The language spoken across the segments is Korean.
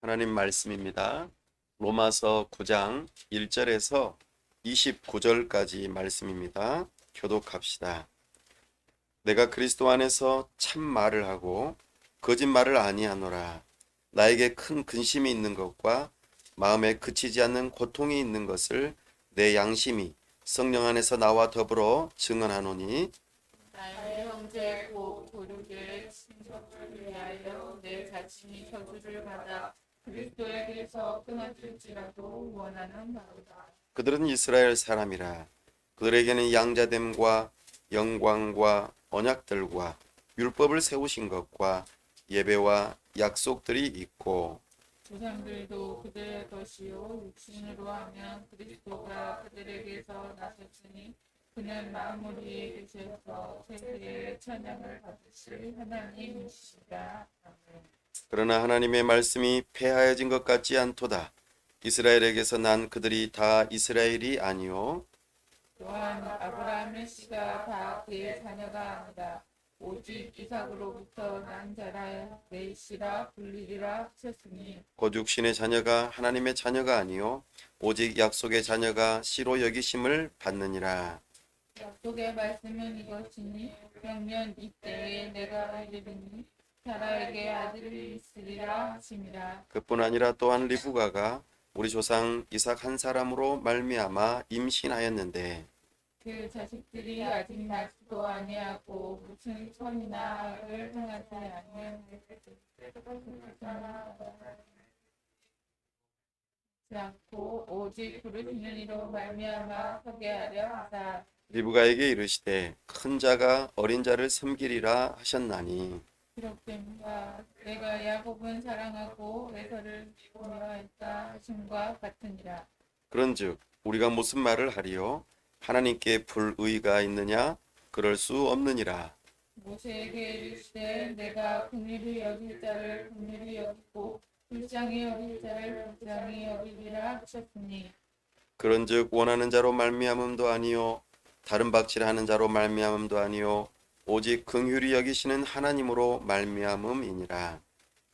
하나님 말씀입니다. 로마서 9장 1절에서 29절까지 말씀입니다. 교독합시다. 내가 그리스도 안에서 참 말을 하고 거짓말을 아니하노라. 나에게 큰 근심이 있는 것과 마음에 그치지 않는 고통이 있는 것을 내 양심이 성령 안에서 나와 더불어 증언하노니 나의 형제 곧 고르게 친척을 위하여 내 자신이 저주를 받아 그리스도에게서 끊어질지라도 원하는 바로다. 그들은 이스라엘 사람이라. 그들에게는 양자됨과 영광과 언약들과 율법을 세우신 것과 예배와 약속들이 있고 조상들도 그들의 것이요 육신으로 하면 그리스도가 그들에게서 나셨으니 그는 만물 위에 계셔서 세세의 찬양을 받으실 하나님이시다. 아멘. 그러나 하나님의 말씀이 폐하여진 것 같지 않도다. 이스라엘에게서 난 그들이 다 이스라엘이 아니요 또한 아브라함의 씨가 다 그의 자녀가 아니라 오직 이삭으로부터 난 자라 내 씨라 불리리라 하셨으니 곧 육신의 자녀가 하나님의 자녀가 아니요 오직 약속의 자녀가 씨로 여기심을 받느니라. 약속의 말씀은 이것이니 백년 이때에 내가 이르리니 사라에게 아들이 있으리라 하심이라. 그뿐 아니라 또한 리브가가 우리 조상 이삭 한 사람으로 말미암아 임신하였는데 그 자식들이 아직 낳지도 아니하고 무슨 선이나 악을 행하지 않고 오직 부르시는 이로 말미암아 서게 하려 하사 리브가에게 이르시되 큰 자가 어린 자를 섬기리라 하셨나니 기록됩니다. 내가 야곱은 사랑하고 에서를 미워하였다 하심과 같으니라. 그런즉 우리가 무슨 말을 하리요 하나님께 불의가 있느냐 그럴 수 없느니라. 모세에게 이르시되 내가 긍휼히 여길 자를 긍휼히 여기고 불쌍히 여길 자를 불쌍히 여기리라 하셨으니 그런즉 원하는 자로 말미암음도 아니요 다른 박질하는 자로 말미암음도 아니요 오직 긍휼히 여기시는 하나님으로 말미암음이니라.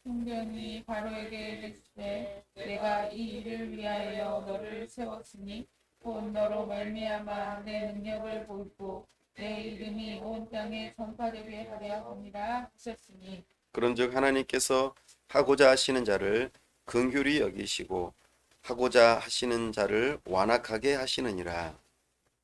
성경이 바로에게 이르시되 내가 이 일을 위하여 너를 세웠으니 곧 너로 말미암아 내 능력을 보이고 내 이름이 온 땅에 전파되게 하려 함이라 하셨으니 그런즉 하나님께서 하고자 하시는 자를 긍휼히 여기시고 하고자 하시는 자를 완악하게 하시느니라.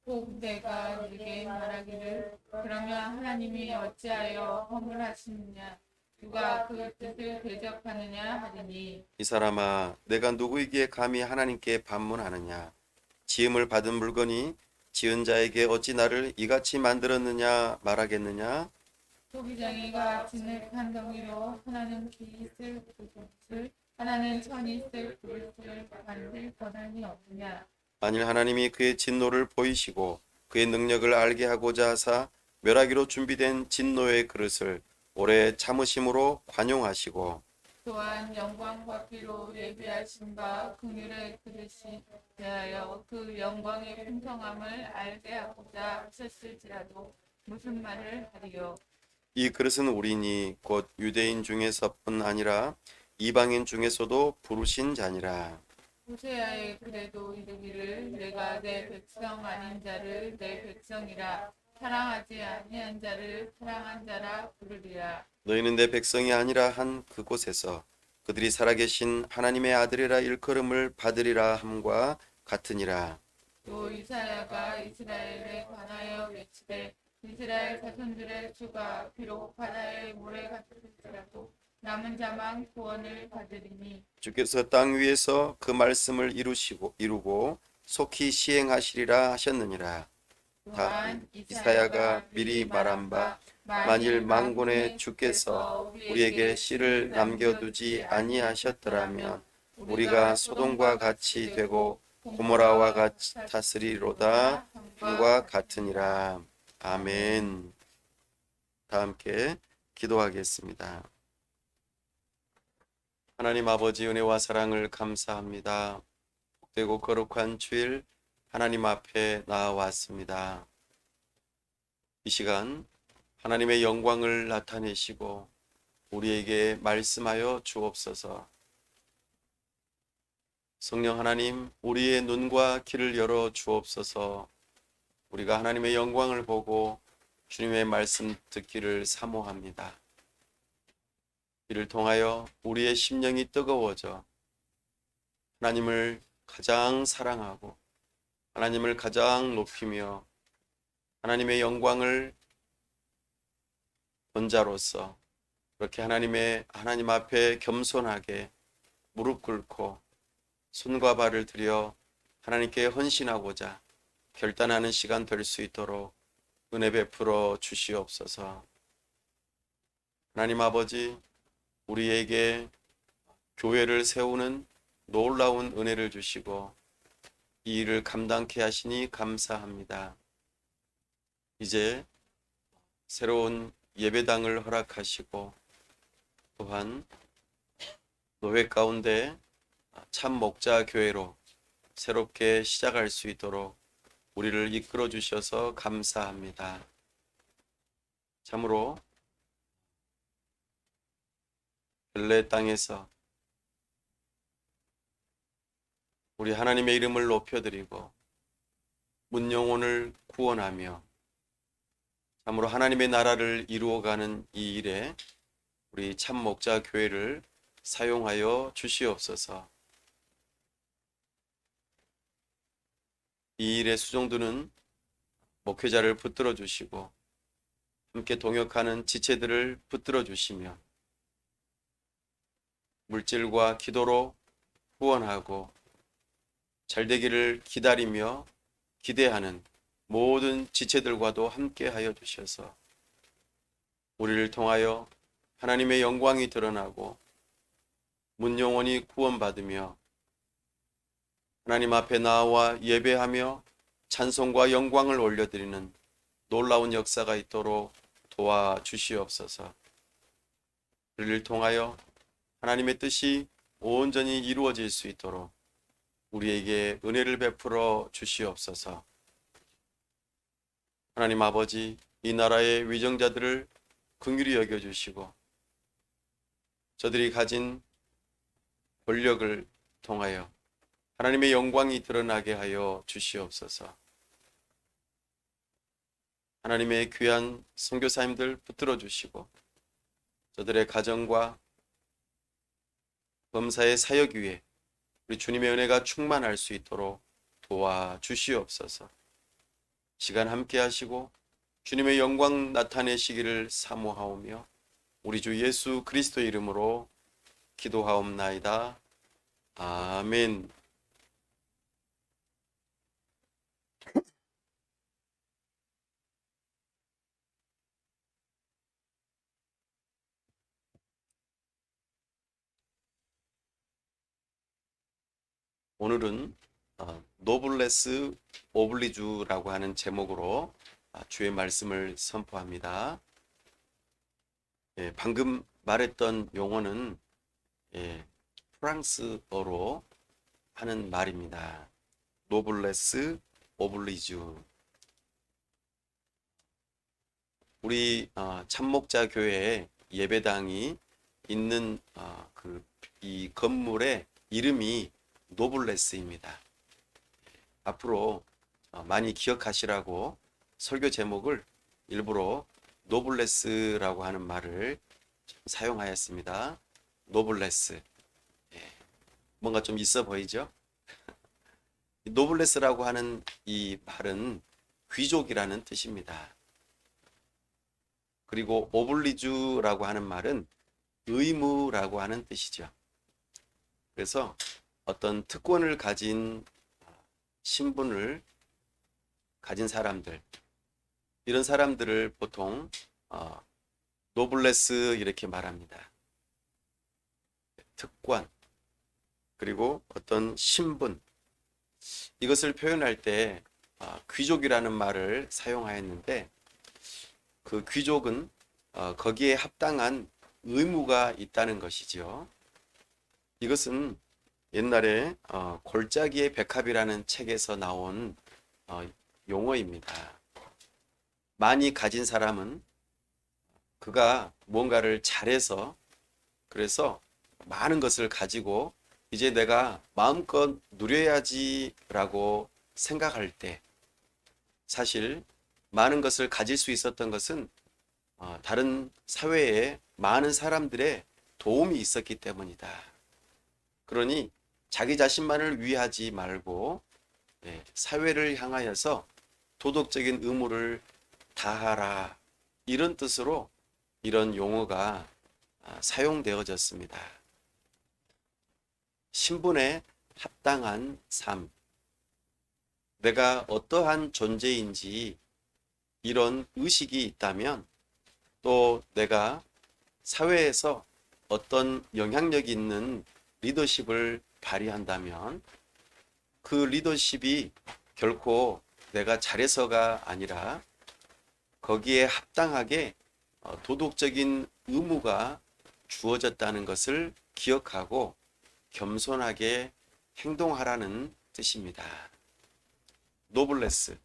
또 내가 네게 말하기를 그러면 하나님이 어찌하여 허물하시느냐 누가 그 뜻을 대적하느냐 하리니 이 사람아 내가 누구이기에 감히 하나님께 반문하느냐 지음을 받은 물건이 지은 자에게 어찌 나를 이같이 만들었느냐 말하겠느냐. 소비장이가 진흙한 덩이로 하나는 기 있을 그릇을 하나는 천이 있을 그릇을 만들 권한이 없느냐. 만일 하나님이 그의 진노를 보이시고 그의 능력을 알게 하고자 하사 멸하기로 준비된 진노의 그릇을 오래 참으심으로 관용하시고 또한 영광과 피로 예비하신 바 긍휼의 그릇이 대하여 그 영광의 풍성함을 알게 하고자 하셨을지라도 무슨 말을 하리요. 이 그릇은 우리니 곧 유대인 중에서뿐 아니라 이방인 중에서도 부르신 자니라. 호세아의 그래도 이르기를 내가 내 백성 아닌 자를 내 백성이라 사랑하지 아니한 자를 사랑한 자라 부르리라. 너희는 내 백성이 아니라 한 그곳에서 그들이 살아계신 하나님의 아들이라 일컬음을 받으리라 함과 같으니라. 또 이사야가 이스라엘에 관하여 외치되 이스라엘 자손들의 수가 비록 바다의 모래 같을지라도 남은 자만 구원을 받으리니 주께서 땅 위에서 그 말씀을 이루고 속히 시행하시리라 하셨느니라. 또한 이사야가 미리 말한 바 만일 만군의 주께서 우리에게 씨를 남겨두지 아니하셨더라면 우리가 소돔과 같이 되고 고모라와 같았으리로다 함과 같으니라. 아멘. 다 함께 기도하겠습니다. 하나님 아버지 은혜와 사랑을 감사합니다. 복되고 거룩한 주일 하나님 앞에 나와왔습니다. 이 시간 하나님의 영광을 나타내시고 우리에게 말씀하여 주옵소서. 성령 하나님, 우리의 눈과 귀를 열어 주옵소서. 우리가 하나님의 영광을 보고 주님의 말씀 듣기를 사모합니다. 이를 통하여 우리의 심령이 뜨거워져 하나님을 가장 사랑하고 하나님을 가장 높이며 하나님의 영광을 본 자로서 그렇게 하나님 앞에 겸손하게 무릎 꿇고 손과 발을 들여 하나님께 헌신하고자 결단하는 시간 될 수 있도록 은혜 베풀어 주시옵소서. 하나님 아버지, 우리에게 교회를 세우는 놀라운 은혜를 주시고 이 일을 감당케 하시니 감사합니다. 이제 새로운 예배당을 허락하시고 또한 노회 가운데 참 목자 교회로 새롭게 시작할 수 있도록 우리를 이끌어 주셔서 감사합니다. 참으로 벨레 땅에서 우리 하나님의 이름을 높여드리고 문영혼을 구원하며 참으로 하나님의 나라를 이루어가는 이 일에 우리 참 목자 교회를 사용하여 주시옵소서. 이 일에 수종드는 목회자를 붙들어 주시고 함께 동역하는 지체들을 붙들어 주시며 물질과 기도로 후원하고 잘되기를 기다리며 기대하는 모든 지체들과도 함께하여 주셔서 우리를 통하여 하나님의 영광이 드러나고 문영혼이 구원받으며 하나님 앞에 나와 예배하며 찬송과 영광을 올려드리는 놀라운 역사가 있도록 도와주시옵소서. 우리를 통하여 하나님의 뜻이 온전히 이루어질 수 있도록 우리에게 은혜를 베풀어 주시옵소서. 하나님 아버지, 이 나라의 위정자들을 긍휼히 여겨주시고 저들이 가진 권력을 통하여 하나님의 영광이 드러나게 하여 주시옵소서. 하나님의 귀한 선교사님들 붙들어 주시고 저들의 가정과 범사의 사역 위에 우리 주님의 은혜가 충만할 수 있도록 도와주시옵소서. 시간 함께 하시고 주님의 영광 나타내시기를 사모하오며 우리 주 예수 그리스도의 이름으로 기도하옵나이다. 아멘. 오늘은 노블레스 오블리주라고 하는 제목으로 주의 말씀을 선포합니다. 방금 말했던 용어는 프랑스어로 하는 말입니다. 노블레스 오블리주. 우리 참목자 교회에 예배당이 있는 이 건물의 이름이 노블레스입니다. 앞으로 많이 기억하시라고 설교 제목을 일부러 노블레스라고 하는 말을 사용하였습니다. 노블레스. 뭔가 좀 있어 보이죠? 노블레스라고 하는 이 말은 귀족이라는 뜻입니다. 그리고 오블리주라고 하는 말은 의무라고 하는 뜻이죠. 그래서 어떤 특권을 가진 신분을 가진 사람들, 이런 사람들을 보통 노블레스 이렇게 말합니다. 특권, 그리고 어떤 신분, 이것을 표현할 때 귀족이라는 말을 사용하였는데 그 귀족은 거기에 합당한 의무가 있다는 것이죠. 이것은 옛날에 골짜기의 백합이라는 책에서 나온 용어입니다. 많이 가진 사람은 그가 뭔가를 잘해서 그래서 많은 것을 가지고 이제 내가 마음껏 누려야지라고 생각할 때 사실 많은 것을 가질 수 있었던 것은 다른 사회에 많은 사람들의 도움이 있었기 때문이다. 그러니 자기 자신만을 위하지 말고 사회를 향하여서 도덕적인 의무를 다하라. 이런 뜻으로 이런 용어가 사용되어졌습니다. 신분에 합당한 삶. 내가 어떠한 존재인지 이런 의식이 있다면 또 내가 사회에서 어떤 영향력 있는 리더십을 발휘한다면 그 리더십이 결코 내가 잘해서가 아니라 거기에 합당하게 도덕적인 의무가 주어졌다는 것을 기억하고 겸손하게 행동하라는 뜻입니다. 노블레스.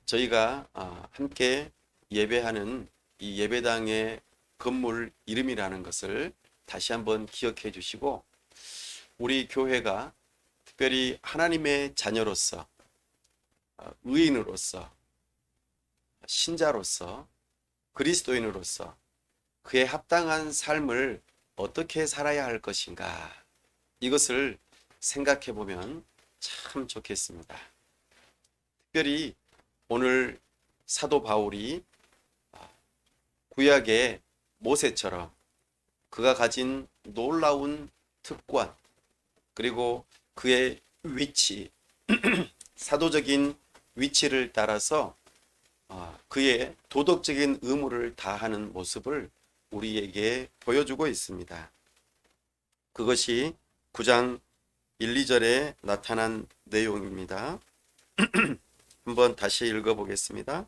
저희가 함께 예배하는 이 예배당의 건물 이름이라는 것을 다시 한번 기억해 주시고 우리 교회가 특별히 하나님의 자녀로서 의인으로서 신자로서 그리스도인으로서 그에 합당한 삶을 어떻게 살아야 할 것인가 이것을 생각해 보면 참 좋겠습니다. 특별히 오늘 사도 바울이 구약의 모세처럼 그가 가진 놀라운 특권 그리고 그의 위치 사도적인 위치를 따라서 그의 도덕적인 의무를 다하는 모습을 우리에게 보여주고 있습니다. 그것이 9장 1, 2절에 나타난 내용입니다. 한번 다시 읽어보겠습니다.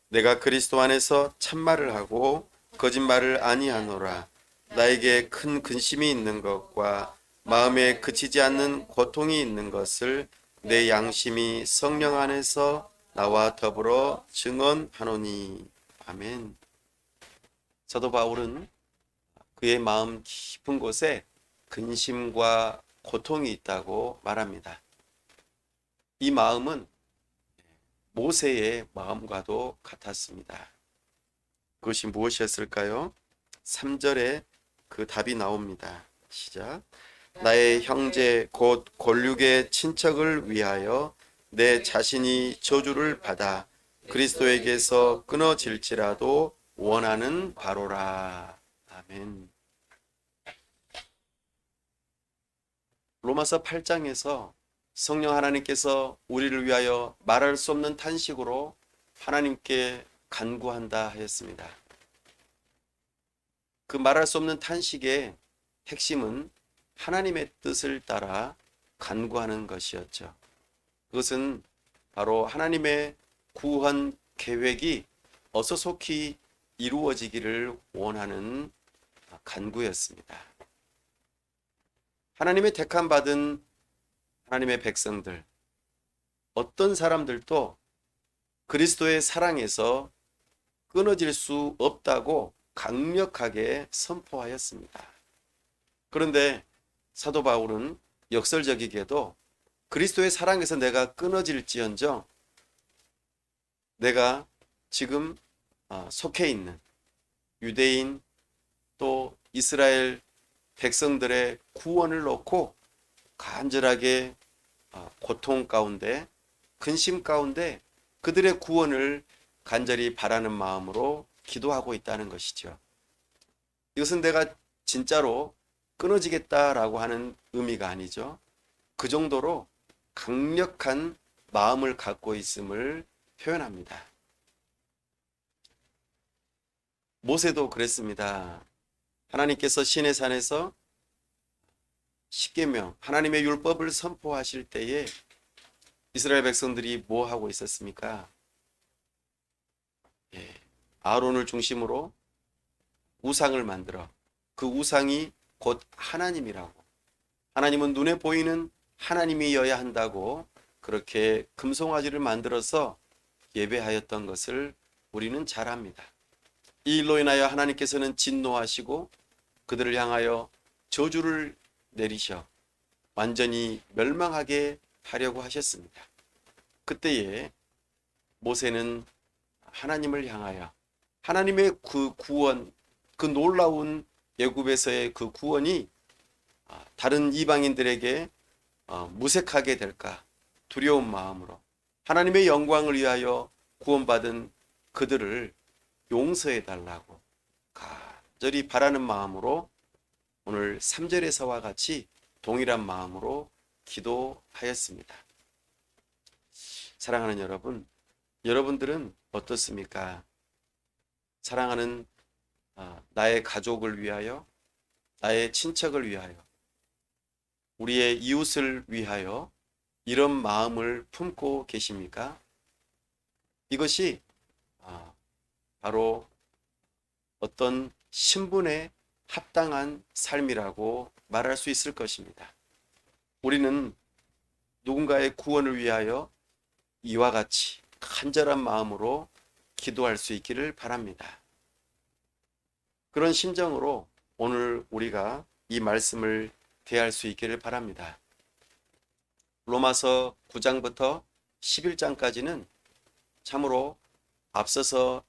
내가 그리스도 안에서 참말을 하고 거짓말을 아니하노라. 나에게 큰 근심이 있는 것과 마음에 그치지 않는 고통이 있는 것을 내 양심이 성령 안에서 나와 더불어 증언하노니. 아멘. 사도 바울은 그의 마음 깊은 곳에 근심과 고통이 있다고 말합니다. 이 마음은 모세의 마음과도 같았습니다. 그것이 무엇이었을까요? 3절에 그 답이 나옵니다. 시작. 나의 형제 곧 골육의 친척을 위하여 내 자신이 저주를 받아 그리스도에게서 끊어질지라도 원하는 바로라. 아멘. 로마서 8장에서 성령 하나님께서 우리를 위하여 말할 수 없는 탄식으로 하나님께 간구한다 하였습니다. 그 말할 수 없는 탄식의 핵심은 하나님의 뜻을 따라 간구하는 것이었죠. 그것은 바로 하나님의 구원 계획이 어서속히 이루어지기를 원하는 간구였습니다. 하나님의 택함 받은 하나님의 백성들, 어떤 사람들도 그리스도의 사랑에서 끊어질 수 없다고 강력하게 선포하였습니다. 그런데 사도 바울은 역설적이게도 그리스도의 사랑에서 내가 끊어질지언정 내가 지금 속해 있는 유대인 또 이스라엘 백성들의 구원을 놓고 간절하게 고통 가운데 근심 가운데 그들의 구원을 간절히 바라는 마음으로 기도하고 있다는 것이죠. 이것은 내가 진짜로 끊어지겠다라고 하는 의미가 아니죠. 그 정도로 강력한 마음을 갖고 있음을 표현합니다. 모세도 그랬습니다. 하나님께서 시내 산에서 십계명 하나님의 율법을 선포하실 때에 이스라엘 백성들이 뭐 하고 있었습니까? 아론을 중심으로 우상을 만들어 그 우상이 곧 하나님이라고 하나님은 눈에 보이는 하나님이어야 한다고 그렇게 금송아지를 만들어서 예배하였던 것을 우리는 잘 압니다. 이 일로 인하여 하나님께서는 진노하시고 그들을 향하여 저주를 내리셔 완전히 멸망하게 하려고 하셨습니다. 그때에 모세는 하나님을 향하여 하나님의 그 구원, 그 놀라운 애굽에서의 그 구원이 다른 이방인들에게 무색하게 될까 두려운 마음으로 하나님의 영광을 위하여 구원받은 그들을 용서해 달라고 간절히 바라는 마음으로 오늘 3절에서와 같이 동일한 마음으로 기도하였습니다. 사랑하는 여러분, 여러분들은 어떻습니까? 사랑하는 나의 가족을 위하여, 나의 친척을 위하여, 우리의 이웃을 위하여 이런 마음을 품고 계십니까? 이것이 바로 어떤 신분에 합당한 삶이라고 말할 수 있을 것입니다. 우리는 누군가의 구원을 위하여 이와 같이 간절한 마음으로 기도할 수 있기를 바랍니다. 그런 심정으로 오늘 우리가 이 말씀을 대할 수 있기를 바랍니다. 로마서 9장부터 11장까지는 참으로 앞서서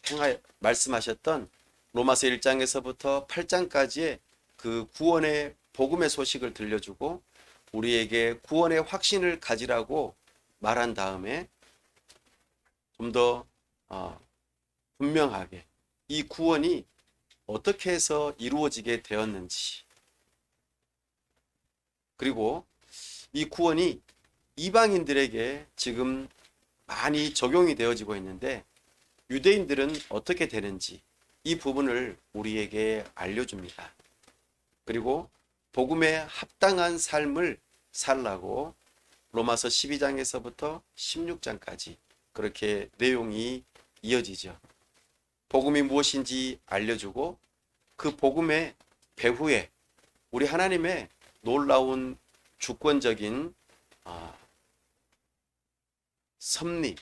말씀하셨던 로마서 1장에서부터 8장까지의 그 구원의 복음의 소식을 들려주고 우리에게 구원의 확신을 가지라고 말한 다음에 좀 더 분명하게 이 구원이 어떻게 해서 이루어지게 되었는지, 그리고 이 구원이 이방인들에게 지금 많이 적용이 되어지고 있는데 유대인들은 어떻게 되는지 이 부분을 우리에게 알려줍니다. 그리고 복음에 합당한 삶을 살라고 로마서 12장에서부터 16장까지 그렇게 내용이 이어지죠. 복음이 무엇인지 알려주고 그 복음의 배후에 우리 하나님의 놀라운 주권적인 섭리,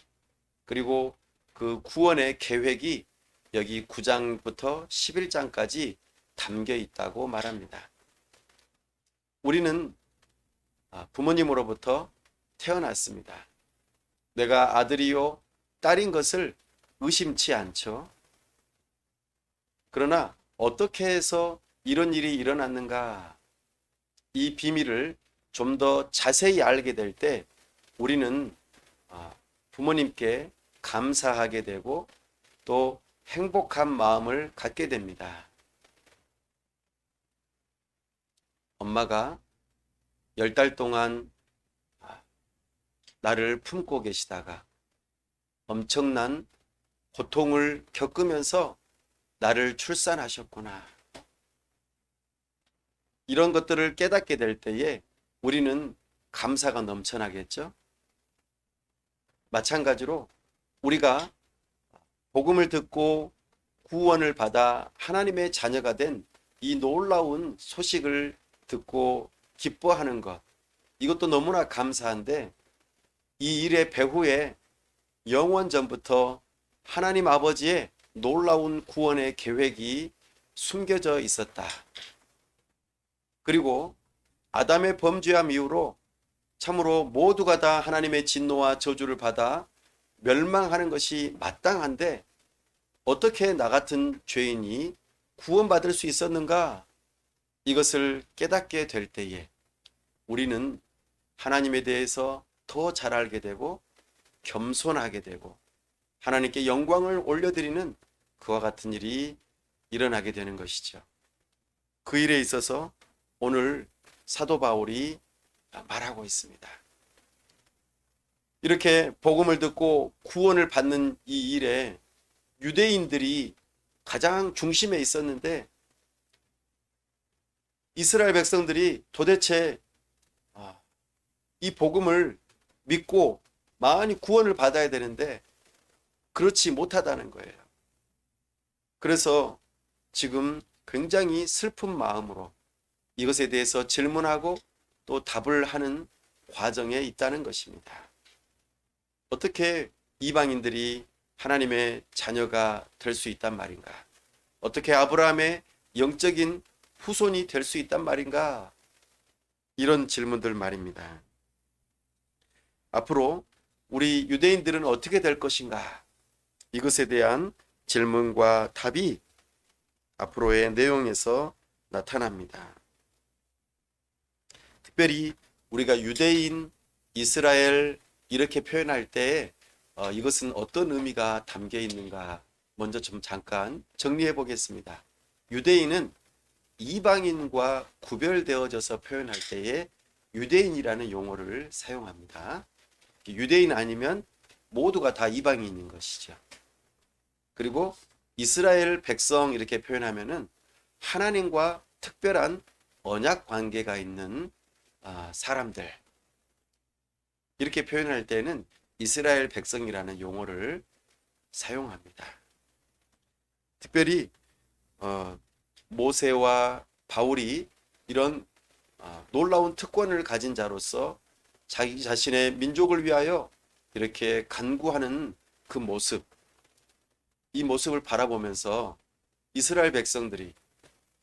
그리고 그 구원의 계획이 여기 9장부터 11장까지 담겨 있다고 말합니다. 우리는 부모님으로부터 태어났습니다. 내가 아들이요 딸인 것을 의심치 않죠. 그러나 어떻게 해서 이런 일이 일어났는가, 이 비밀을 좀 더 자세히 알게 될 때 우리는 부모님께 감사하게 되고 또 행복한 마음을 갖게 됩니다. 엄마가 10달 동안 나를 품고 계시다가 엄청난 고통을 겪으면서 나를 출산하셨구나. 이런 것들을 깨닫게 될 때에 우리는 감사가 넘쳐나겠죠? 마찬가지로 우리가 복음을 듣고 구원을 받아 하나님의 자녀가 된 이 놀라운 소식을 듣고 기뻐하는 것, 이것도 너무나 감사한데 이 일의 배후에 영원 전부터 하나님 아버지의 놀라운 구원의 계획이 숨겨져 있었다. 그리고 아담의 범죄함 이후로 참으로 모두가 다 하나님의 진노와 저주를 받아 멸망하는 것이 마땅한데 어떻게 나 같은 죄인이 구원받을 수 있었는가? 이것을 깨닫게 될 때에 우리는 하나님에 대해서 더 잘 알게 되고 겸손하게 되고 하나님께 영광을 올려드리는 그와 같은 일이 일어나게 되는 것이죠. 그 일에 있어서 오늘 사도 바울이 말하고 있습니다. 이렇게 복음을 듣고 구원을 받는 이 일에 유대인들이 가장 중심에 있었는데 이스라엘 백성들이 도대체 이 복음을 믿고 많이 구원을 받아야 되는데 그렇지 못하다는 거예요. 그래서 지금 굉장히 슬픈 마음으로 이것에 대해서 질문하고 또 답을 하는 과정에 있다는 것입니다. 어떻게 이방인들이 하나님의 자녀가 될 수 있단 말인가? 어떻게 아브라함의 영적인 후손이 될 수 있단 말인가? 이런 질문들 말입니다. 앞으로 우리 유대인들은 어떻게 될 것인가? 이것에 대한 질문과 답이 앞으로의 내용에서 나타납니다. 특별히 우리가 유대인, 이스라엘 이렇게 표현할 때 이것은 어떤 의미가 담겨 있는가 먼저 좀 잠깐 정리해 보겠습니다. 유대인은 이방인과 구별되어져서 표현할 때에 유대인이라는 용어를 사용합니다. 유대인 아니면 모두가 다 이방인인 것이죠. 그리고 이스라엘 백성 이렇게 표현하면은 하나님과 특별한 언약 관계가 있는 사람들 이렇게 표현할 때는 이스라엘 백성이라는 용어를 사용합니다. 특별히 모세와 바울이 이런 놀라운 특권을 가진 자로서 자기 자신의 민족을 위하여 이렇게 간구하는 그 모습, 이 모습을 바라보면서 이스라엘 백성들이,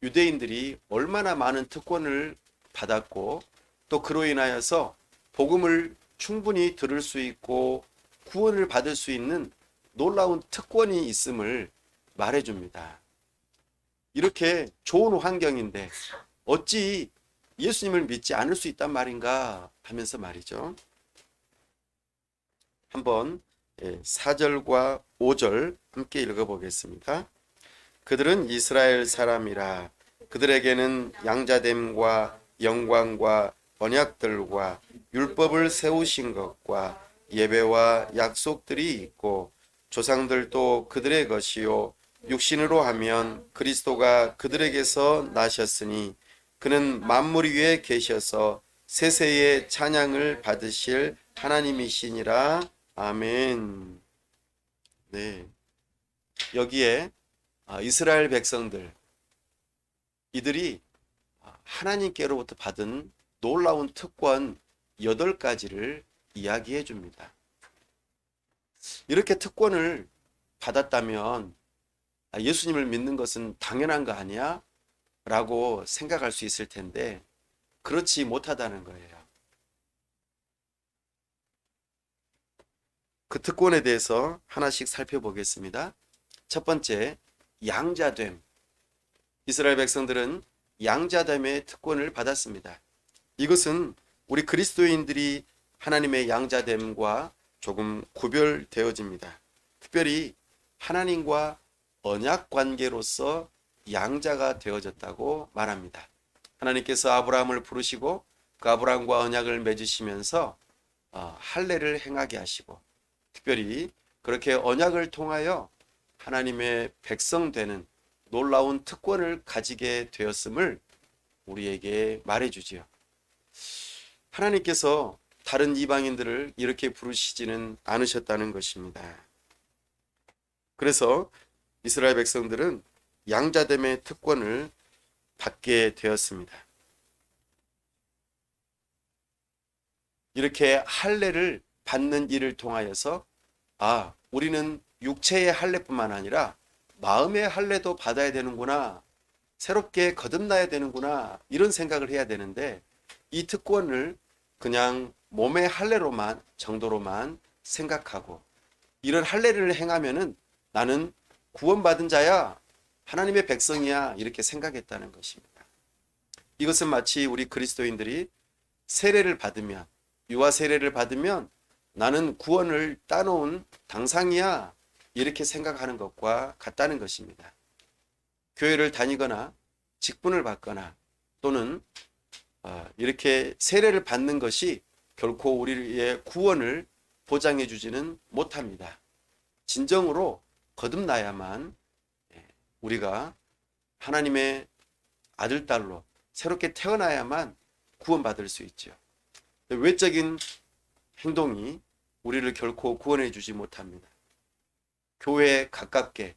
유대인들이 얼마나 많은 특권을 받았고 또 그로 인하여서 복음을 충분히 들을 수 있고 구원을 받을 수 있는 놀라운 특권이 있음을 말해줍니다. 이렇게 좋은 환경인데 어찌 예수님을 믿지 않을 수 있단 말인가 하면서 말이죠. 한번 4절과 5절 함께 읽어보겠습니다. 그들은 이스라엘 사람이라 그들에게는 양자됨과 영광과 언약들과 율법을 세우신 것과 예배와 약속들이 있고 조상들도 그들의 것이요 육신으로 하면 그리스도가 그들에게서 나셨으니 그는 만물 위에 계셔서 세세의 찬양을 받으실 하나님이시니라. 아멘. 네. 여기에 이스라엘 백성들 이들이 하나님께로부터 받은 놀라운 특권 8가지를 이야기해 줍니다. 이렇게 특권을 받았다면 예수님을 믿는 것은 당연한 거 아니야? 라고 생각할 수 있을 텐데 그렇지 못하다는 거예요. 그 특권에 대해서 하나씩 살펴보겠습니다. 첫 번째, 양자됨. 이스라엘 백성들은 양자됨의 특권을 받았습니다. 이것은 우리 그리스도인들이 하나님의 양자됨과 조금 구별되어집니다. 특별히 하나님과 언약 관계로서 양자가 되어졌다고 말합니다. 하나님께서 아브라함을 부르시고 그 아브라함과 언약을 맺으시면서 할례를 행하게 하시고 특별히 그렇게 언약을 통하여 하나님의 백성 되는 놀라운 특권을 가지게 되었음을 우리에게 말해주지요. 하나님께서 다른 이방인들을 이렇게 부르시지는 않으셨다는 것입니다. 그래서 이스라엘 백성들은 양자됨의 특권을 받게 되었습니다. 이렇게 할례를 받는 일을 통하여서 우리는 육체의 할례뿐만 아니라 마음의 할례도 받아야 되는구나, 새롭게 거듭나야 되는구나 이런 생각을 해야 되는데 이 특권을 그냥 몸의 할례로만 정도로만 생각하고 이런 할례를 행하면은 나는 구원받은 자야, 하나님의 백성이야 이렇게 생각했다는 것입니다. 이것은 마치 우리 그리스도인들이 세례를 받으면 유아 세례를 받으면 나는 구원을 따놓은 당상이야 이렇게 생각하는 것과 같다는 것입니다. 교회를 다니거나 직분을 받거나 또는 이렇게 세례를 받는 것이 결코 우리의 구원을 보장해 주지는 못합니다. 진정으로 거듭나야만 우리가 하나님의 아들, 딸로 새롭게 태어나야만 구원받을 수 있죠. 외적인 행동이 우리를 결코 구원해 주지 못합니다. 교회에 가깝게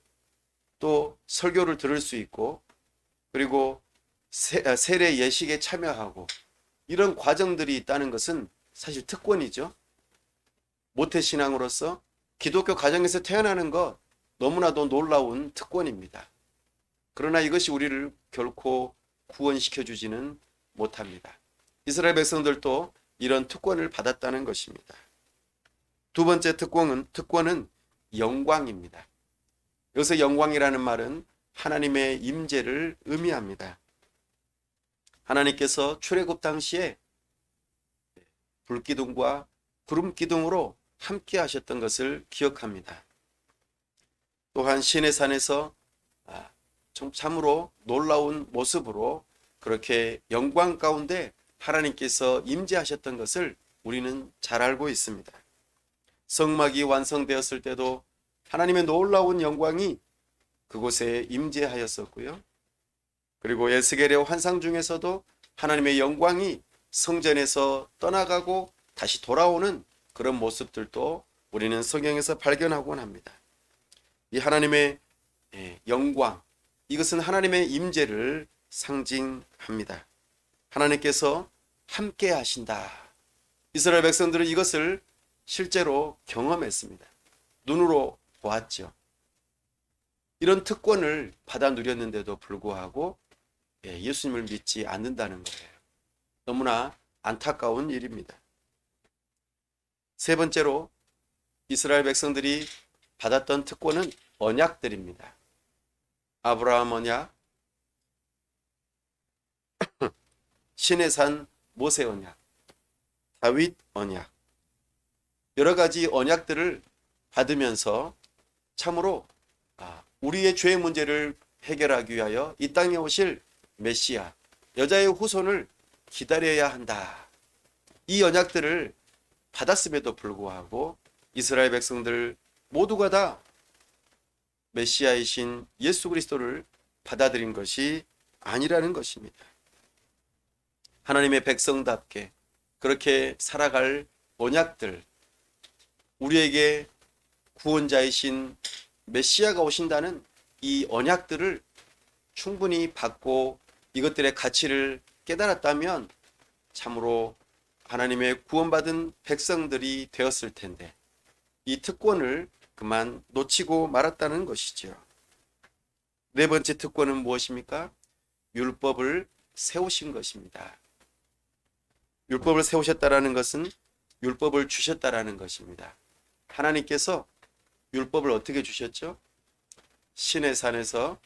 또 설교를 들을 수 있고 그리고 세례 예식에 참여하고 이런 과정들이 있다는 것은 사실 특권이죠. 모태신앙으로서 기독교 가정에서 태어나는 것 너무나도 놀라운 특권입니다. 그러나 이것이 우리를 결코 구원시켜 주지는 못합니다. 이스라엘 백성들도 이런 특권을 받았다는 것입니다. 두 번째 특권은 영광입니다. 여기서 영광이라는 말은 하나님의 임재를 의미합니다. 하나님께서 출애굽 당시에 불기둥과 구름기둥으로 함께 하셨던 것을 기억합니다. 또한 시내산에서 참으로 놀라운 모습으로 그렇게 영광 가운데 하나님께서 임재하셨던 것을 우리는 잘 알고 있습니다. 성막이 완성되었을 때도 하나님의 놀라운 영광이 그곳에 임재하였었고요. 그리고 에스겔의 환상 중에서도 하나님의 영광이 성전에서 떠나가고 다시 돌아오는 그런 모습들도 우리는 성경에서 발견하곤 합니다. 이 하나님의 영광, 이것은 하나님의 임재를 상징합니다. 하나님께서 함께 하신다. 이스라엘 백성들은 이것을 실제로 경험했습니다. 눈으로 보았죠. 이런 특권을 받아 누렸는데도 불구하고 예수님을 믿지 않는다는 거예요. 너무나 안타까운 일입니다. 세 번째로 이스라엘 백성들이 받았던 특권은 언약들입니다. 아브라함 언약, 시내산 모세 언약, 다윗 언약, 여러 가지 언약들을 받으면서 참으로 우리의 죄의 문제를 해결하기 위하여 이 땅에 오실 메시아, 여자의 후손을 기다려야 한다. 이 언약들을 받았음에도 불구하고 이스라엘 백성들 모두가 다 메시아이신 예수 그리스도를 받아들인 것이 아니라는 것입니다. 하나님의 백성답게 그렇게 살아갈 언약들, 우리에게 구원자이신 메시아가 오신다는 이 언약들을 충분히 받고 이것들의 가치를 깨달았다면 참으로 하나님의 구원받은 백성들이 되었을 텐데 이 특권을 그만 놓치고 말았다는 것이죠. 네 번째 특권은 무엇입니까? 율법을 세우신 것입니다. 율법을 세우셨다라는 것은 율법을 주셨다라는 것입니다. 하나님께서 율법을 어떻게 주셨죠? 시내산에서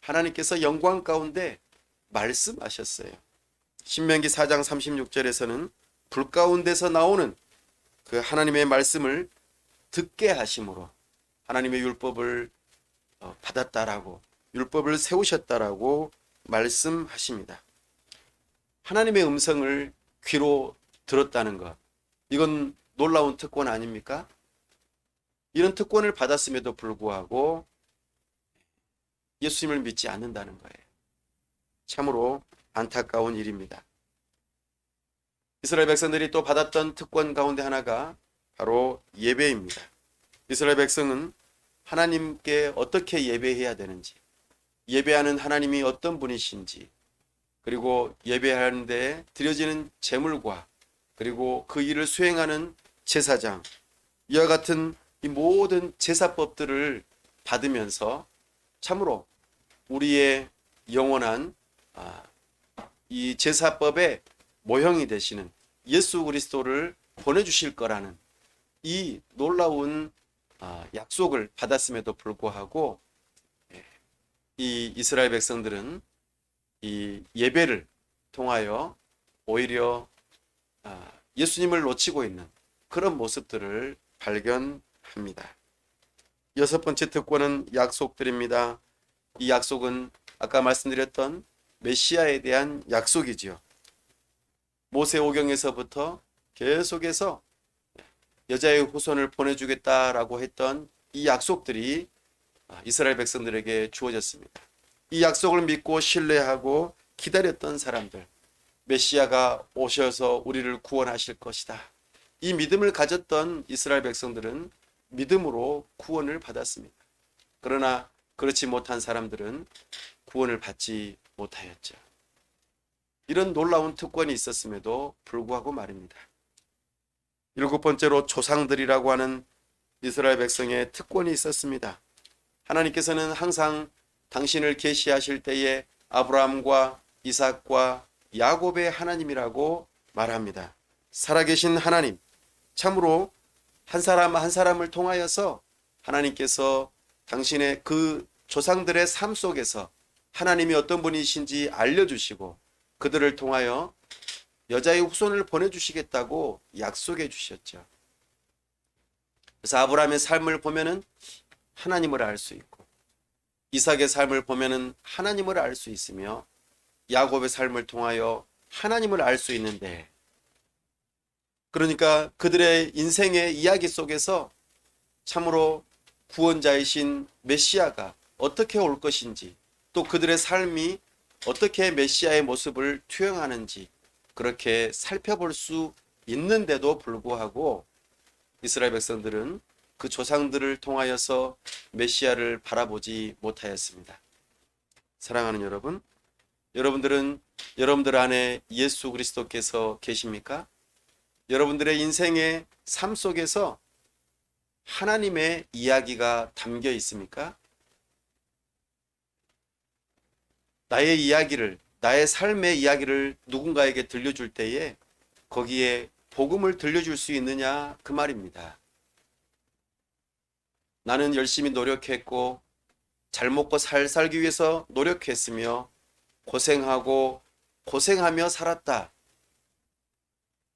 하나님께서 영광 가운데 말씀하셨어요. 신명기 4장 36절에서는 불 가운데서 나오는 그 하나님의 말씀을 듣게 하심으로 하나님의 율법을 받았다라고, 율법을 세우셨다라고 말씀하십니다. 하나님의 음성을 귀로 들었다는 것, 이건 놀라운 특권 아닙니까? 이런 특권을 받았음에도 불구하고 예수님을 믿지 않는다는 거예요. 참으로 안타까운 일입니다. 이스라엘 백성들이 또 받았던 특권 가운데 하나가 바로 예배입니다. 이스라엘 백성은 하나님께 어떻게 예배해야 되는지, 예배하는 하나님이 어떤 분이신지, 그리고 예배하는데 드려지는 제물과 그리고 그 일을 수행하는 제사장, 이와 같은 이 모든 제사법들을 받으면서 참으로 우리의 영원한 이 제사법의 모형이 되시는 예수 그리스도를 보내주실 거라는 이 놀라운 약속을 받았음에도 불구하고 이 이스라엘 백성들은 이 예배를 통하여 오히려 예수님을 놓치고 있는 그런 모습들을 발견합니다. 여섯 번째 특권은 약속들입니다. 이 약속은 아까 말씀드렸던 메시아에 대한 약속이지요. 모세오경에서부터 계속해서 여자의 후손을 보내주겠다라고 했던 이 약속들이 이스라엘 백성들에게 주어졌습니다. 이 약속을 믿고 신뢰하고 기다렸던 사람들, 메시아가 오셔서 우리를 구원하실 것이다. 이 믿음을 가졌던 이스라엘 백성들은 믿음으로 구원을 받았습니다. 그러나 그렇지 못한 사람들은 구원을 받지 못하였죠. 이런 놀라운 특권이 있었음에도 불구하고 말입니다. 일곱 번째로 조상들이라고 하는 이스라엘 백성의 특권이 있었습니다. 하나님께서는 항상 당신을 계시하실 때에 아브라함과 이삭과 야곱의 하나님이라고 말합니다. 살아계신 하나님, 참으로 한 사람 한 사람을 통하여서 하나님께서 당신의 그 조상들의 삶 속에서 하나님이 어떤 분이신지 알려주시고 그들을 통하여 여자의 후손을 보내주시겠다고 약속해 주셨죠. 그래서 아브라함의 삶을 보면은 하나님을 알 수 있고, 이삭의 삶을 보면은 하나님을 알 수 있으며, 야곱의 삶을 통하여 하나님을 알 수 있는데, 그러니까 그들의 인생의 이야기 속에서 참으로 구원자이신 메시아가 어떻게 올 것인지, 또 그들의 삶이 어떻게 메시아의 모습을 투영하는지 그렇게 살펴볼 수 있는데도 불구하고 이스라엘 백성들은 그 조상들을 통하여서 메시아를 바라보지 못하였습니다. 사랑하는 여러분, 여러분들은 여러분들 안에 예수 그리스도께서 계십니까? 여러분들의 인생의 삶 속에서 하나님의 이야기가 담겨 있습니까? 나의 이야기를, 나의 삶의 이야기를 누군가에게 들려줄 때에 거기에 복음을 들려줄 수 있느냐 그 말입니다. 나는 열심히 노력했고 잘 먹고 살기 위해서 노력했으며 고생하고 고생하며 살았다.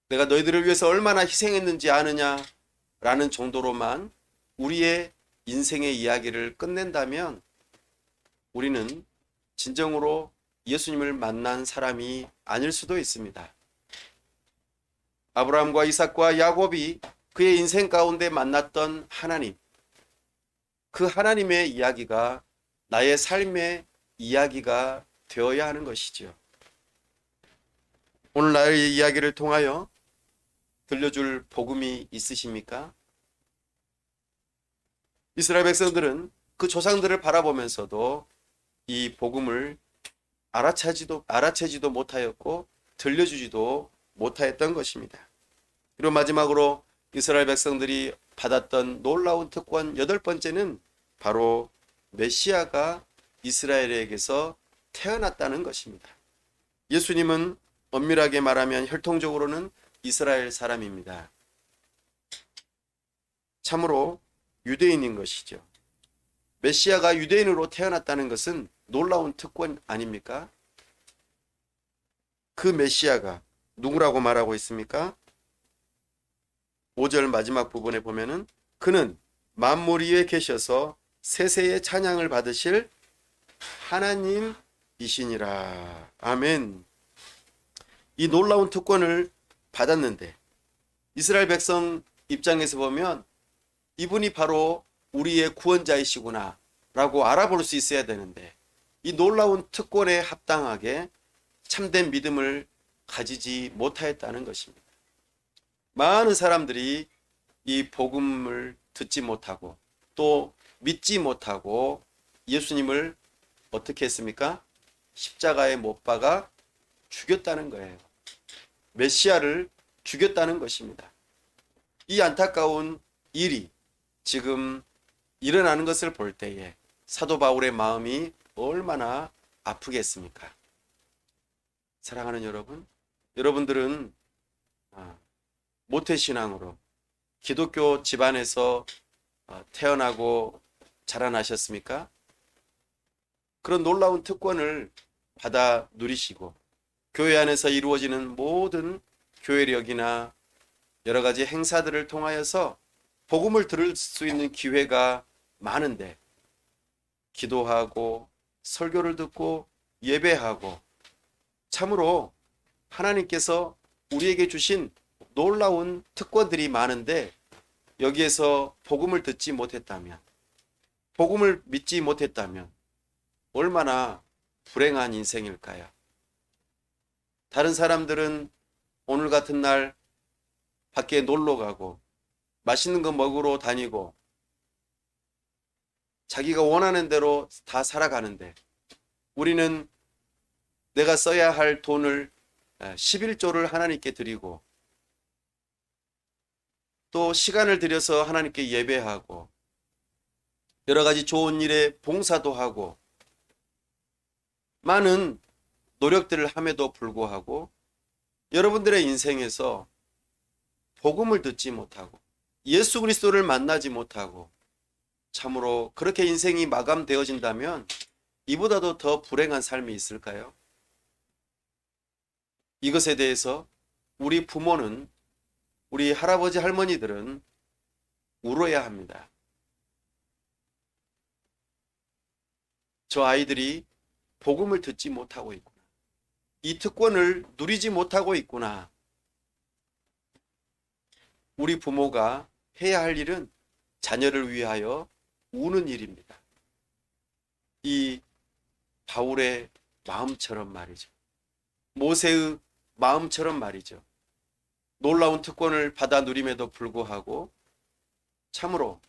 내가 너희들을 위해서 얼마나 희생했는지 아느냐 라는 정도로만 우리의 인생의 이야기를 끝낸다면 우리는 진정으로 예수님을 만난 사람이 아닐 수도 있습니다. 아브라함과 이삭과 야곱이 그의 인생 가운데 만났던 하나님, 그 하나님의 이야기가 나의 삶의 이야기가 되어야 하는 것이죠. 오늘 나의 이야기를 통하여 들려줄 복음이 있으십니까? 이스라엘 백성들은 그 조상들을 바라보면서도 이 복음을 알아채지도 못하였고 들려주지도 못하였던 것입니다. 그리고 마지막으로 이스라엘 백성들이 받았던 놀라운 특권 8번째는 바로 메시아가 이스라엘에게서 태어났다는 것입니다. 예수님은 엄밀하게 말하면 혈통적으로는 이스라엘 사람입니다. 참으로 유대인인 것이죠. 메시아가 유대인으로 태어났다는 것은 놀라운 특권 아닙니까? 그 메시아가 누구라고 말하고 있습니까? 5절 마지막 부분에 보면은 그는 만물 위에 계셔서 세세의 찬양을 받으실 하나님이시니라. 아멘. 이 놀라운 특권을 받았는데 이스라엘 백성 입장에서 보면 이분이 바로 우리의 구원자이시구나 라고 알아볼 수 있어야 되는데 이 놀라운 특권에 합당하게 참된 믿음을 가지지 못하였다는 것입니다. 많은 사람들이 이 복음을 듣지 못하고 또 믿지 못하고 예수님을 어떻게 했습니까? 십자가에 못 박아 죽였다는 거예요. 메시아를 죽였다는 것입니다. 이 안타까운 일이 지금 일어나는 것을 볼 때에 사도 바울의 마음이 얼마나 아프겠습니까? 사랑하는 여러분, 여러분들은 모태신앙으로 기독교 집안에서 태어나고 자라나셨습니까? 그런 놀라운 특권을 받아 누리시고 교회 안에서 이루어지는 모든 교회력이나 여러 가지 행사들을 통하여서 복음을 들을 수 있는 기회가 많은데 기도하고 설교를 듣고 예배하고 참으로 하나님께서 우리에게 주신 놀라운 특권들이 많은데 여기에서 복음을 듣지 못했다면, 복음을 믿지 못했다면 얼마나 불행한 인생일까요? 다른 사람들은 오늘 같은 날 밖에 놀러 가고 맛있는 거 먹으러 다니고 자기가 원하는 대로 다 살아가는데 우리는 내가 써야 할 돈을 11조를 하나님께 드리고 또 시간을 들여서 하나님께 예배하고 여러 가지 좋은 일에 봉사도 하고 많은 노력들을 함에도 불구하고 여러분들의 인생에서 복음을 듣지 못하고 예수 그리스도를 만나지 못하고 참으로 그렇게 인생이 마감되어진다면 이보다도 더 불행한 삶이 있을까요? 이것에 대해서 우리 부모는, 우리 할아버지 할머니들은 울어야 합니다. 저 아이들이 복음을 듣지 못하고 있구나. 이 특권을 누리지 못하고 있구나. 우리 부모가 해야 할 일은 자녀를 위하여 우는 일입니다. 이 바울의 마음처럼 말이죠. 모세의 마음처럼 말이죠. 놀라운 특권을 받아 누림에도 불구하고 참으로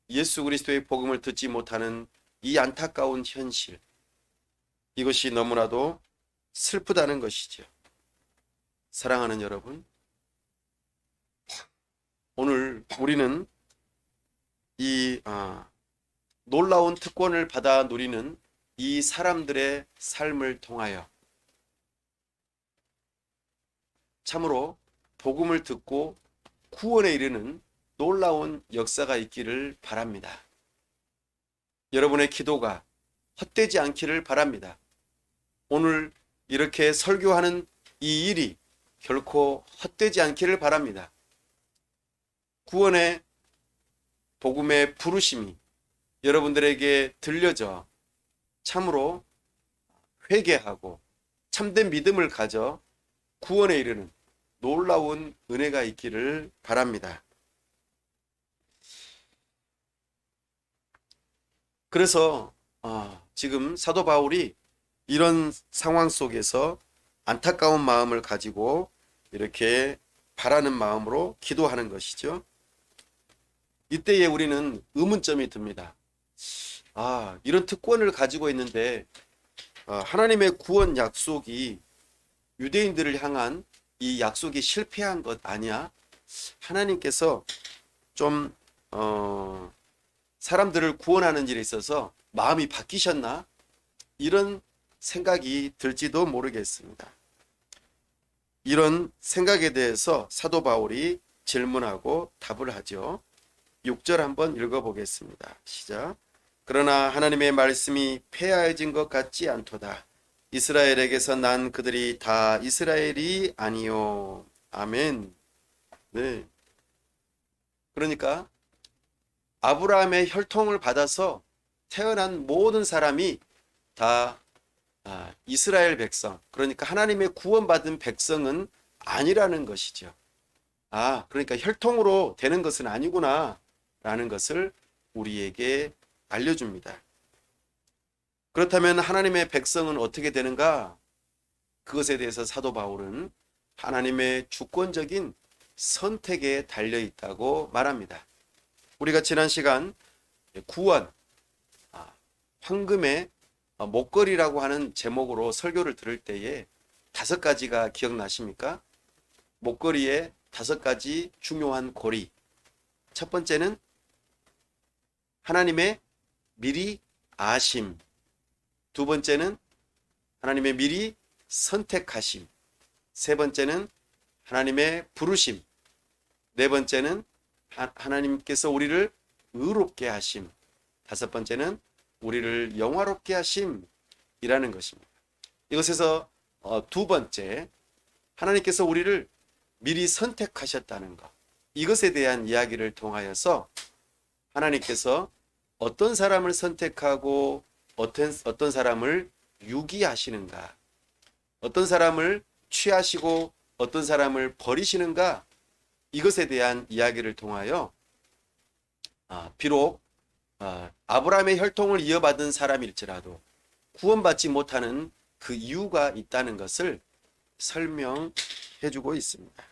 예수 그리스도의 복음을 듣지 못하는 이 안타까운 현실, 이것이 너무나도 슬프다는 것이죠. 사랑하는 여러분, 오늘 우리는 이 놀라운 특권을 받아 누리는 이 사람들의 삶을 통하여 참으로 복음을 듣고 구원에 이르는 놀라운 역사가 있기를 바랍니다. 여러분의 기도가 헛되지 않기를 바랍니다. 오늘 이렇게 설교하는 이 일이 결코 헛되지 않기를 바랍니다. 구원의 복음의 부르심이 여러분들에게 들려져 참으로 회개하고 참된 믿음을 가져 구원에 이르는 놀라운 은혜가 있기를 바랍니다. 그래서 지금 사도 바울이 이런 상황 속에서 안타까운 마음을 가지고 이렇게 바라는 마음으로 기도하는 것이죠. 이때에 우리는 의문점이 듭니다. 이런 특권을 가지고 있는데 하나님의 구원 약속이 유대인들을 향한 이 약속이 실패한 것 아니야? 하나님께서 좀 사람들을 구원하는 일에 있어서 마음이 바뀌셨나? 이런 생각이 들지도 모르겠습니다. 이런 생각에 대해서 사도 바울이 질문하고 답을 하죠. 6절 한번 읽어보겠습니다. 시작. 그러나 하나님의 말씀이 폐하여진 것 같지 않도다. 이스라엘에게서 난 그들이 다 이스라엘이 아니요. 아멘. 네. 그러니까 아브라함의 혈통을 받아서 태어난 모든 사람이 다 이스라엘 백성, 그러니까 하나님의 구원받은 백성은 아니라는 것이죠. 그러니까 혈통으로 되는 것은 아니구나 라는 것을 우리에게 알려줍니다. 그렇다면 하나님의 백성은 어떻게 되는가? 그것에 대해서 사도 바울은 하나님의 주권적인 선택에 달려 있다고 말합니다. 우리가 지난 시간 구원, 황금의 목걸이라고 하는 제목으로 설교를 들을 때에 5가지가 기억나십니까? 목걸이에 5가지 중요한 고리. 첫 번째는 하나님의 미리 아심. 두 번째는 하나님의 미리 선택하심. 세 번째는 하나님의 부르심. 네 번째는 하나님께서 우리를 의롭게 하심. 5번째는 우리를 영화롭게 하심이라는 것입니다. 이것에서 두 번째, 하나님께서 우리를 미리 선택하셨다는 것, 이것에 대한 이야기를 통하여서 하나님께서 어떤 사람을 선택하고 어떤 사람을 유기하시는가, 어떤 사람을 취하시고 어떤 사람을 버리시는가, 이것에 대한 이야기를 통하여 비록 아브라함의 혈통을 이어받은 사람일지라도 구원받지 못하는 그 이유가 있다는 것을 설명해 주고 있습니다.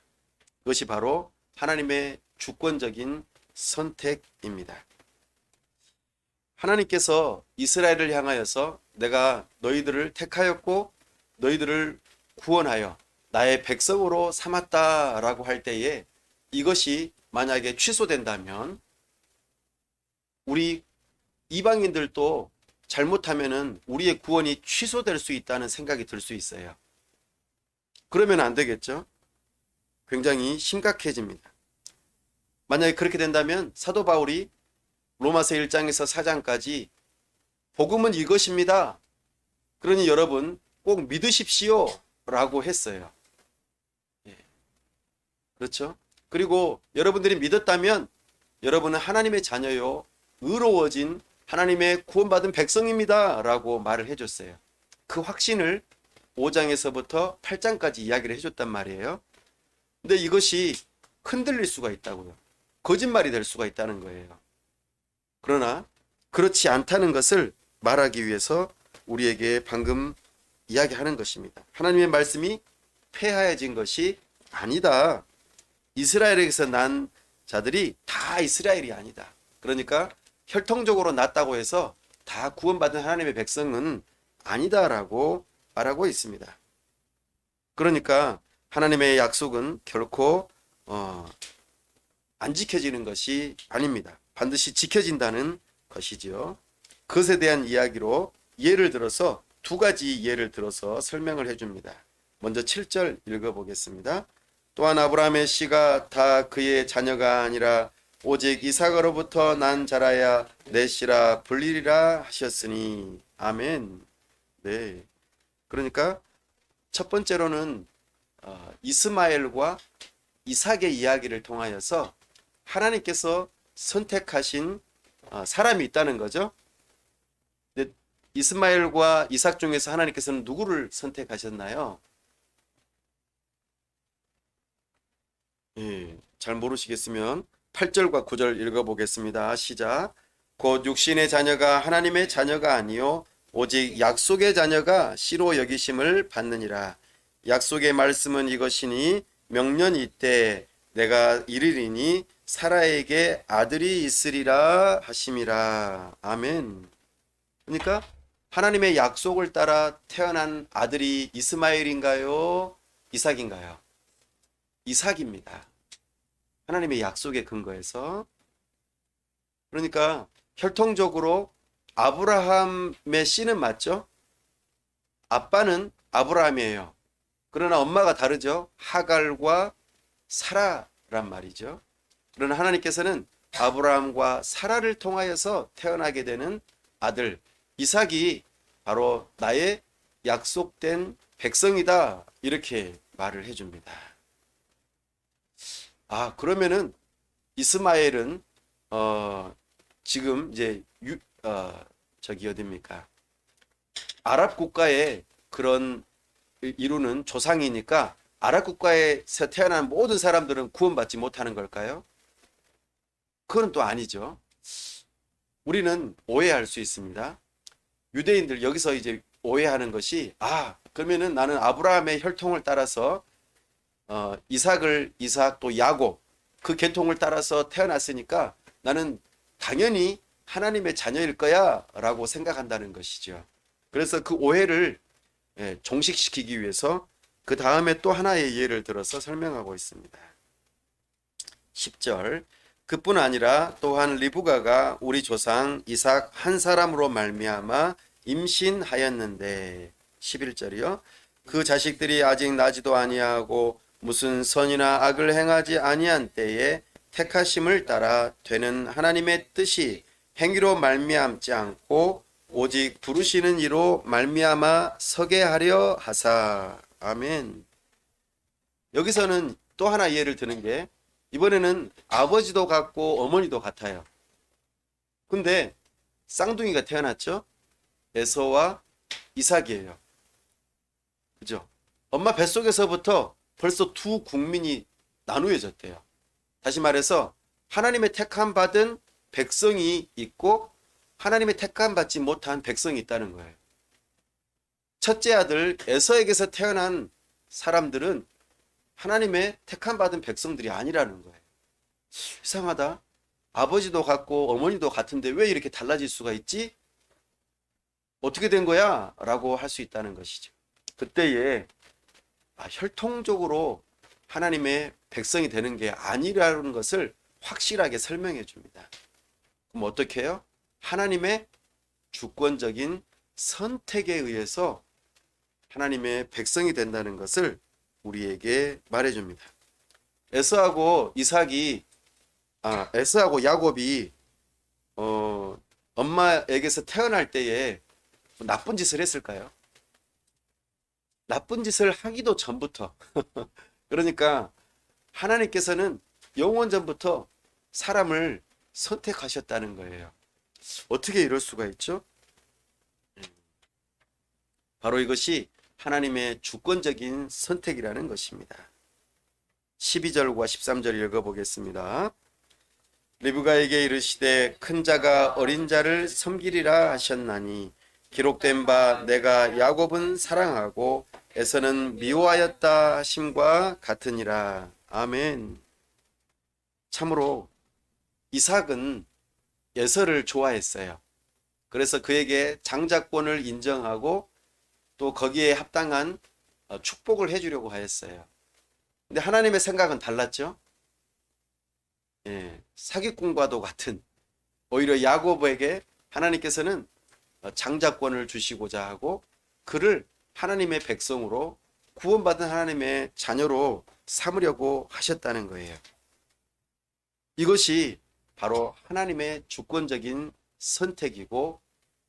그것이 바로 하나님의 주권적인 선택입니다. 하나님께서 이스라엘을 향하여서 내가 너희들을 택하였고 너희들을 구원하여 나의 백성으로 삼았다라고 할 때에 이것이 만약에 취소된다면 우리 이방인들도 잘못하면은 우리의 구원이 취소될 수 있다는 생각이 들 수 있어요. 그러면 안 되겠죠. 굉장히 심각해집니다. 만약에 그렇게 된다면 사도 바울이 로마서 1장에서 4장까지 복음은 이것입니다. 그러니 여러분 꼭 믿으십시오 라고 했어요. 예. 그렇죠? 그리고 여러분들이 믿었다면 여러분은 하나님의 자녀요, 의로워진 하나님의 구원받은 백성입니다 라고 말을 해줬어요. 그 확신을 5장에서부터 8장까지 이야기를 해줬단 말이에요. 근데 이것이 흔들릴 수가 있다고요. 거짓말이 될 수가 있다는 거예요. 그러나 그렇지 않다는 것을 말하기 위해서 우리에게 방금 이야기하는 것입니다. 하나님의 말씀이 폐하여진 것이 아니다. 이스라엘에게서 난 자들이 다 이스라엘이 아니다. 그러니까 혈통적으로 났다고 해서 다 구원받은 하나님의 백성은 아니다라고 말하고 있습니다. 그러니까 하나님의 약속은 결코 안 지켜지는 것이 아닙니다. 반드시 지켜진다는 것이지요. 그것에 대한 이야기로 예를 들어서 두 가지 예를 들어서 설명을 해줍니다. 먼저 7절 읽어보겠습니다. 또한 아브라함의 씨가 다 그의 자녀가 아니라 오직 이삭으로부터 난 자라야 내 씨라 불리리라 하셨으니 아멘. 네. 그러니까 첫 번째로는 이스마엘과 이삭의 이야기를 통하여서 하나님께서 선택하신 사람이 있다는 거죠. 근데 이스마엘과 이삭 중에서 하나님께서는 누구를 선택하셨나요? 예, 잘 모르시겠으면 8절과 9절 읽어보겠습니다. 시작. 곧 육신의 자녀가 하나님의 자녀가 아니요 오직 약속의 자녀가 씨로 여기심을 받느니라. 약속의 말씀은 이것이니 명년이 때 내가 이르리니 사라에게 아들이 있으리라 하심이라. 아멘. 그러니까 하나님의 약속을 따라 태어난 아들이 이스마엘인가요? 이삭인가요? 이삭입니다. 하나님의 약속의 근거에서. 그러니까 혈통적으로 아브라함의 씨는 맞죠? 아빠는 아브라함이에요. 그러나 엄마가 다르죠. 하갈과 사라란 말이죠. 그러나 하나님께서는 아브라함과 사라를 통하여서 태어나게 되는 아들 이삭이 바로 나의 약속된 백성이다. 이렇게 말을 해줍니다. 그러면은 이스마엘은 지금 이제 저기 어딥니까? 아랍 국가의 그런 이루는 조상이니까 아랍 국가에서 태어난 모든 사람들은 구원받지 못하는 걸까요? 그건 또 아니죠. 우리는 오해할 수 있습니다. 유대인들 여기서 이제 오해하는 것이 그러면은 나는 아브라함의 혈통을 따라서 이삭 또 야곱 그 계통을 따라서 태어났으니까 나는 당연히 하나님의 자녀일 거야 라고 생각한다는 것이죠. 그래서 그 오해를 종식시키기 위해서 그 다음에 또 하나의 예를 들어서 설명하고 있습니다. 10절. 그뿐 아니라 또한 리브가가 우리 조상 이삭 한 사람으로 말미암아 임신하였는데 11절이요. 그 자식들이 아직 나지도 아니하고 무슨 선이나 악을 행하지 아니한 때에 택하심을 따라 되는 하나님의 뜻이 행위로 말미암지 않고 오직 부르시는 이로 말미암아 서게 하려 하사. 아멘. 여기서는 또 하나 예를 드는 게 이번에는 아버지도 같고 어머니도 같아요. 근데 쌍둥이가 태어났죠. 에서와 이삭이에요. 그죠? 엄마 뱃속에서부터 벌써 두 국민이 나누어졌대요. 다시 말해서 하나님의 택함 받은 백성이 있고 하나님의 택함 받지 못한 백성이 있다는 거예요. 첫째 아들 에서에게서 태어난 사람들은 하나님의 택함 받은 백성들이 아니라는 거예요. 이상하다. 아버지도 같고 어머니도 같은데 왜 이렇게 달라질 수가 있지? 어떻게 된 거야? 라고 할 수 있다는 것이죠. 그때에 혈통적으로 하나님의 백성이 되는 게 아니라는 것을 확실하게 설명해 줍니다. 그럼 어떻게 해요? 하나님의 주권적인 선택에 의해서 하나님의 백성이 된다는 것을 우리에게 말해줍니다. 에서하고 야곱이 엄마에게서 태어날 때에 나쁜 짓을 했을까요? 나쁜 짓을 하기도 전부터 그러니까 하나님께서는 영원 전부터 사람을 선택하셨다는 거예요. 어떻게 이럴 수가 있죠? 바로 이것이 하나님의 주권적인 선택이라는 것입니다. 12절과 13절 읽어보겠습니다. 리브가에게 이르시되 큰 자가 어린 자를 섬기리라 하셨나니 기록된 바 내가 야곱은 사랑하고 에서는 미워하였다 하심과 같으니라. 아멘. 참으로 이삭은 에서를 좋아했어요. 그래서 그에게 장자권을 인정하고 또 거기에 합당한 축복을 해주려고 하였어요. 근데 하나님의 생각은 달랐죠. 사기꾼과도 같은, 오히려 야곱에게 하나님께서는 장자권을 주시고자 하고 그를 하나님의 백성으로 구원받은 하나님의 자녀로 삼으려고 하셨다는 거예요. 이것이 바로 하나님의 주권적인 선택이고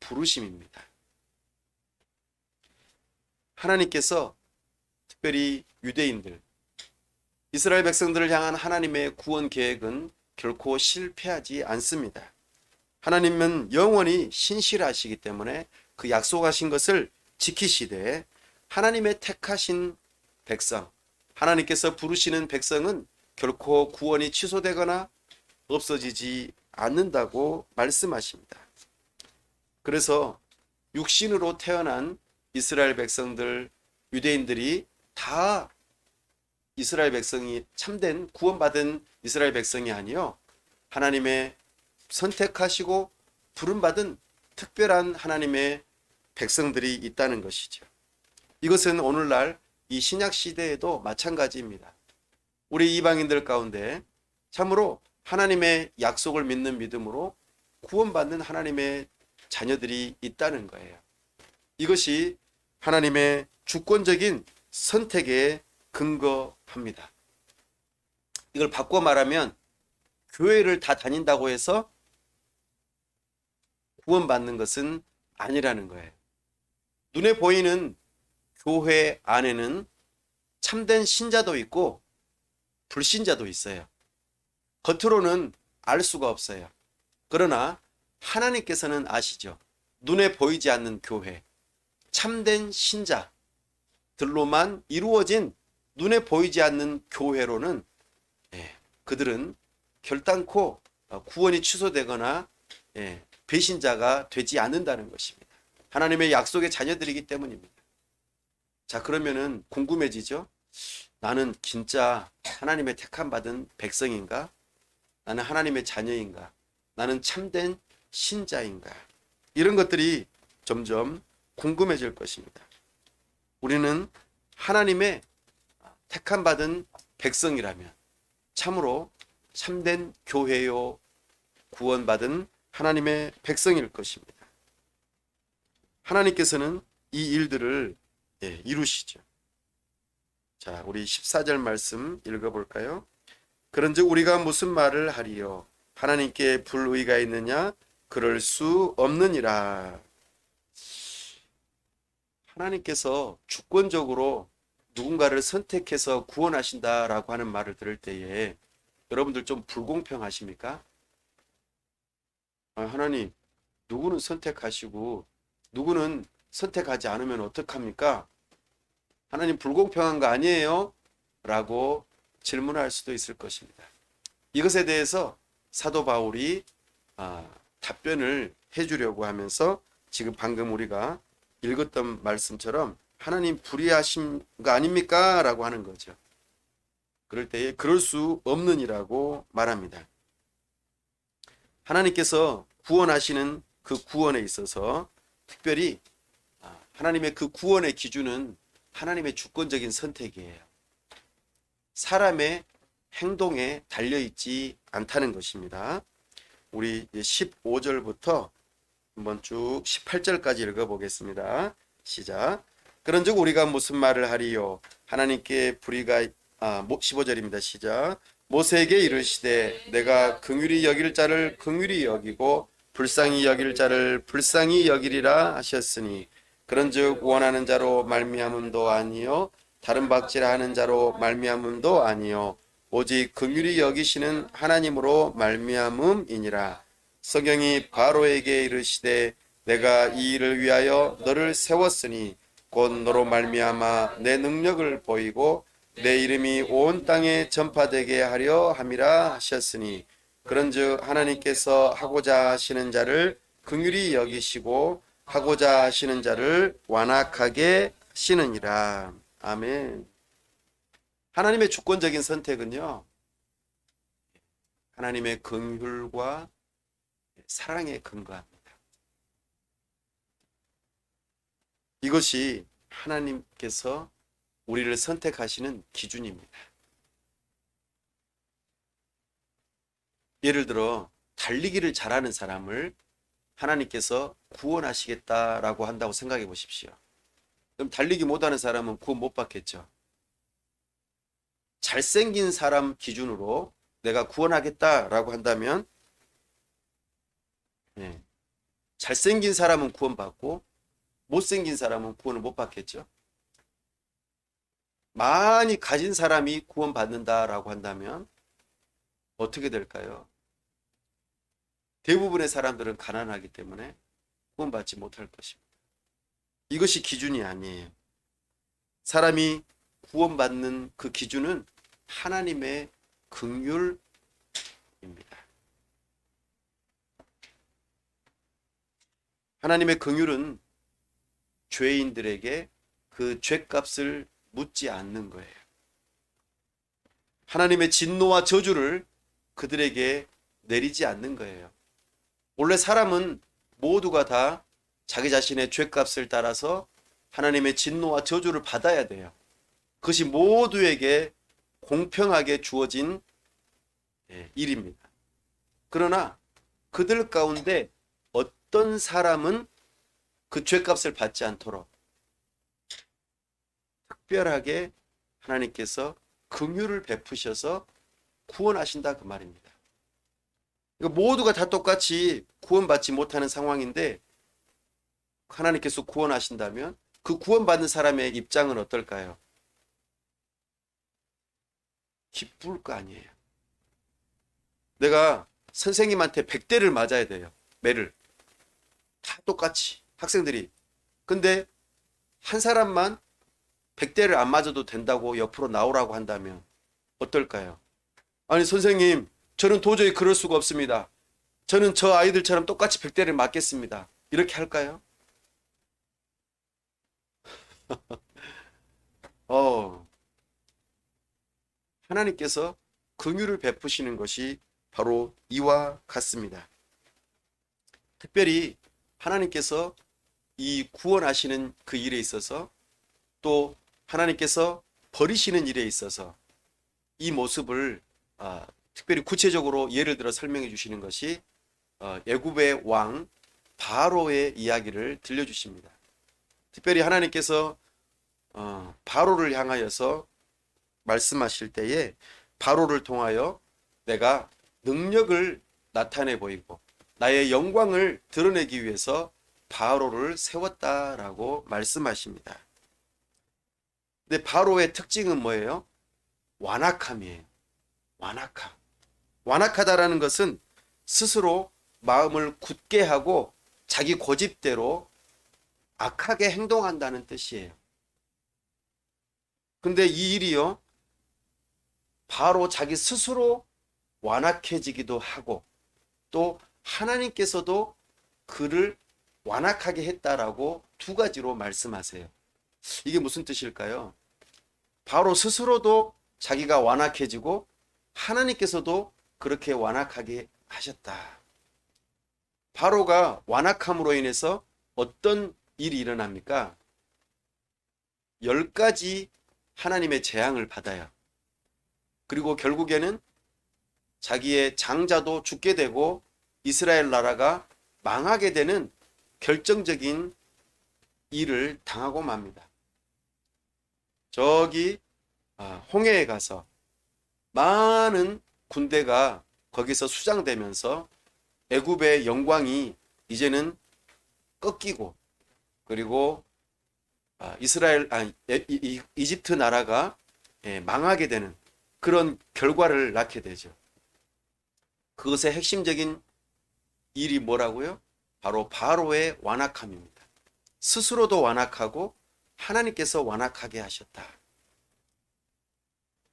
부르심입니다. 하나님께서 특별히 유대인들, 이스라엘 백성들을 향한 하나님의 구원 계획은 결코 실패하지 않습니다. 하나님은 영원히 신실하시기 때문에 그 약속하신 것을 지키시되 하나님의 택하신 백성, 하나님께서 부르시는 백성은 결코 구원이 취소되거나 없어지지 않는다고 말씀하십니다. 그래서 육신으로 태어난 이스라엘 백성들, 유대인들이 다 이스라엘 백성이 참된 구원받은 이스라엘 백성이 아니요, 하나님의 선택하시고 부름받은 특별한 하나님의 백성들이 있다는 것이죠. 이것은 오늘날 이 신약 시대에도 마찬가지입니다. 우리 이방인들 가운데 참으로 하나님의 약속을 믿는 믿음으로 구원받는 하나님의 자녀들이 있다는 거예요. 이것이 하나님의 주권적인 선택에 근거합니다. 이걸 바꿔 말하면 교회를 다 다닌다고 해서 구원받는 것은 아니라는 거예요. 눈에 보이는 교회 안에는 참된 신자도 있고 불신자도 있어요. 겉으로는 알 수가 없어요. 그러나 하나님께서는 아시죠. 눈에 보이지 않는 교회, 참된 신자들로만 이루어진 눈에 보이지 않는 교회로는 그들은 결단코 구원이 취소되거나 배신자가 되지 않는다는 것입니다. 하나님의 약속의 자녀들이기 때문입니다. 자, 그러면은 궁금해지죠? 나는 진짜 하나님의 택함 받은 백성인가? 나는 하나님의 자녀인가? 나는 참된 신자인가? 이런 것들이 점점 궁금해질 것입니다. 우리는 하나님의 택함 받은 백성이라면 참으로 참된 교회요, 구원받은 하나님의 백성일 것입니다. 하나님께서는 이 일들을 이루시죠. 자, 우리 14절 말씀 읽어볼까요? 그런즉 우리가 무슨 말을 하리요? 하나님께 불의가 있느냐? 그럴 수 없느니라. 하나님께서 주권적으로 누군가를 선택해서 구원하신다라고 하는 말을 들을 때에 여러분들 좀 불공평하십니까? 하나님, 누구는 선택하시고 누구는 선택하지 않으면 어떡합니까? 하나님 불공평한 거 아니에요? 라고 질문할 수도 있을 것입니다. 이것에 대해서 사도 바울이 답변을 해주려고 하면서 지금 방금 우리가 읽었던 말씀처럼 하나님 불의하신 거 아닙니까? 라고 하는 거죠. 그럴 때에 그럴 수 없느니라고 말합니다. 하나님께서 구원하시는 그 구원에 있어서 특별히 하나님의 그 구원의 기준은 하나님의 주권적인 선택이에요. 사람의 행동에 달려있지 않다는 것입니다. 우리 15절부터 한번 쭉 18절까지 읽어보겠습니다. 시작. 그런즉 우리가 무슨 말을 하리요? 하나님께 불의가 15절입니다. 시작. 모세에게 이르시되 내가 긍휼히 여길 자를 긍휼히 여기고 불쌍히 여길 자를 불쌍히 여기리라 하셨으니 그런즉 원하는 자로 말미암음도 아니요 다른 박지라 하는 자로 말미암음도 아니요 오직 긍휼히 여기시는 하나님으로 말미암음이니라. 성경이 바로에게 이르시되 내가 이 일을 위하여 너를 세웠으니 곧 너로 말미암아 내 능력을 보이고 내 이름이 온 땅에 전파되게 하려 함이라 하셨으니 그런즉 하나님께서 하고자 하시는 자를 긍휼히 여기시고 하고자 하시는 자를 완악하게 하시느니라. 아멘. 하나님의 주권적인 선택은요, 하나님의 긍휼과 사랑에 근거합니다. 이것이 하나님께서 우리를 선택하시는 기준입니다. 예를 들어 달리기를 잘하는 사람을 하나님께서 구원하시겠다라고 한다고 생각해 보십시오. 그럼 달리기 못하는 사람은 구원 못 받겠죠. 잘생긴 사람 기준으로 내가 구원하겠다라고 한다면 잘생긴 사람은 구원받고 못생긴 사람은 구원을 못 받겠죠. 많이 가진 사람이 구원받는다라고 한다면 어떻게 될까요? 대부분의 사람들은 가난하기 때문에 구원받지 못할 것입니다. 이것이 기준이 아니에요. 사람이 구원받는 그 기준은 하나님의 긍휼입니다. 하나님의 긍휼은 죄인들에게 그 죄값을 묻지 않는 거예요. 하나님의 진노와 저주를 그들에게 내리지 않는 거예요. 원래 사람은 모두가 다 자기 자신의 죄값을 따라서 하나님의 진노와 저주를 받아야 돼요. 그것이 모두에게 공평하게 주어진 일입니다. 그러나 그들 가운데 어떤 사람은 그 죄값을 받지 않도록 특별하게 하나님께서 긍휼을 베푸셔서 구원하신다 그 말입니다. 모두가 다 똑같이 구원받지 못하는 상황인데 하나님께서 구원하신다면 그 구원받는 사람의 입장은 어떨까요? 기쁠 거 아니에요. 내가 선생님한테 100대를 맞아야 돼요. 매를. 다 똑같이 학생들이. 근데 한 사람만 100대를 안 맞아도 된다고 옆으로 나오라고 한다면 어떨까요? 아니 선생님, 저는 도저히 그럴 수가 없습니다. 저는 저 아이들처럼 똑같이 100대를 맞겠습니다. 이렇게 할까요? 하나님께서 긍휼을 베푸시는 것이 바로 이와 같습니다. 특별히 하나님께서 이 구원하시는 그 일에 있어서 또 하나님께서 버리시는 일에 있어서 이 모습을 특별히 구체적으로 예를 들어 설명해 주시는 것이 애굽의 왕 바로의 이야기를 들려주십니다. 특별히 하나님께서 바로를 향하여서 말씀하실 때에 바로를 통하여 내가 능력을 나타내 보이고 나의 영광을 드러내기 위해서 바로를 세웠다라고 말씀하십니다. 근데 바로의 특징은 뭐예요? 완악함이에요. 완악함. 완악하다라는 것은 스스로 마음을 굳게 하고 자기 고집대로 악하게 행동한다는 뜻이에요. 근데 이 일이요, 바로 자기 스스로 완악해지기도 하고 또 하나님께서도 그를 완악하게 했다라고 두 가지로 말씀하세요. 이게 무슨 뜻일까요? 바로 스스로도 자기가 완악해지고 하나님께서도 그렇게 완악하게 하셨다. 바로가 완악함으로 인해서 어떤 일이 일어납니까? 10가지 하나님의 재앙을 받아요. 그리고 결국에는 자기의 장자도 죽게 되고 이스라엘 나라가 망하게 되는 결정적인 일을 당하고 맙니다. 저기 홍해에 가서 많은 군대가 거기서 수장되면서 애굽의 영광이 이제는 꺾이고, 그리고 이집트 나라가 망하게 되는 그런 결과를 낳게 되죠. 그것의 핵심적인 일이 뭐라고요? 바로 바로의 완악함입니다. 스스로도 완악하고 하나님께서 완악하게 하셨다.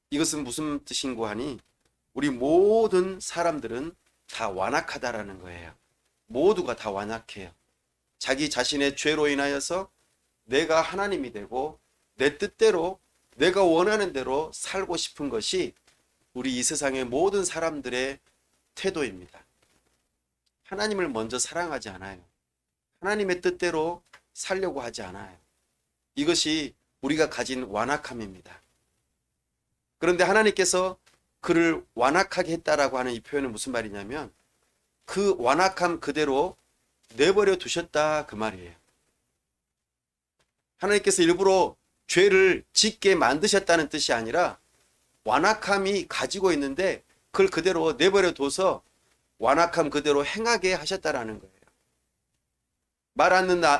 이것은 무슨 뜻인고 하니 우리 모든 사람들은 다 완악하다라는 거예요. 모두가 다 완악해요. 자기 자신의 죄로 인하여서 내가 하나님이 되고 내 뜻대로 내가 원하는 대로 살고 싶은 것이 우리 이 세상의 모든 사람들의 태도입니다. 하나님을 먼저 사랑하지 않아요. 하나님의 뜻대로 살려고 하지 않아요. 이것이 우리가 가진 완악함입니다. 그런데 하나님께서 그를 완악하게 했다라고 하는 이 표현은 무슨 말이냐면 그 완악함 그대로 내버려 두셨다 그 말이에요. 하나님께서 일부러 죄를 짓게 만드셨다는 뜻이 아니라 완악함이 가지고 있는데 그걸 그대로 내버려 둬서 완악함 그대로 행하게 하셨다라는 거예요.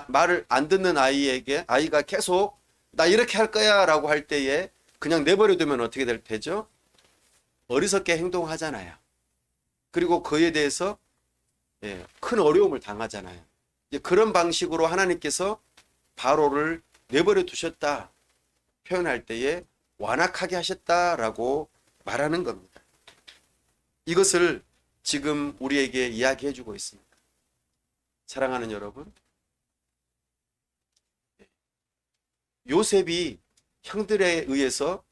말을 안 듣는 아이가 계속 나 이렇게 할 거야 라고 할 때에 그냥 내버려 두면 어떻게 되죠? 어리석게 행동하잖아요. 그리고 그에 대해서 큰 어려움을 당하잖아요. 그런 방식으로 하나님께서 바로를 내버려 두셨다 표현할 때에 완악하게 하셨다라고 말하는 겁니다. 이것을 지금 우리에게 이야기해 주고 있습니다. 사랑하는 여러분, 요셉이 형들에 의해서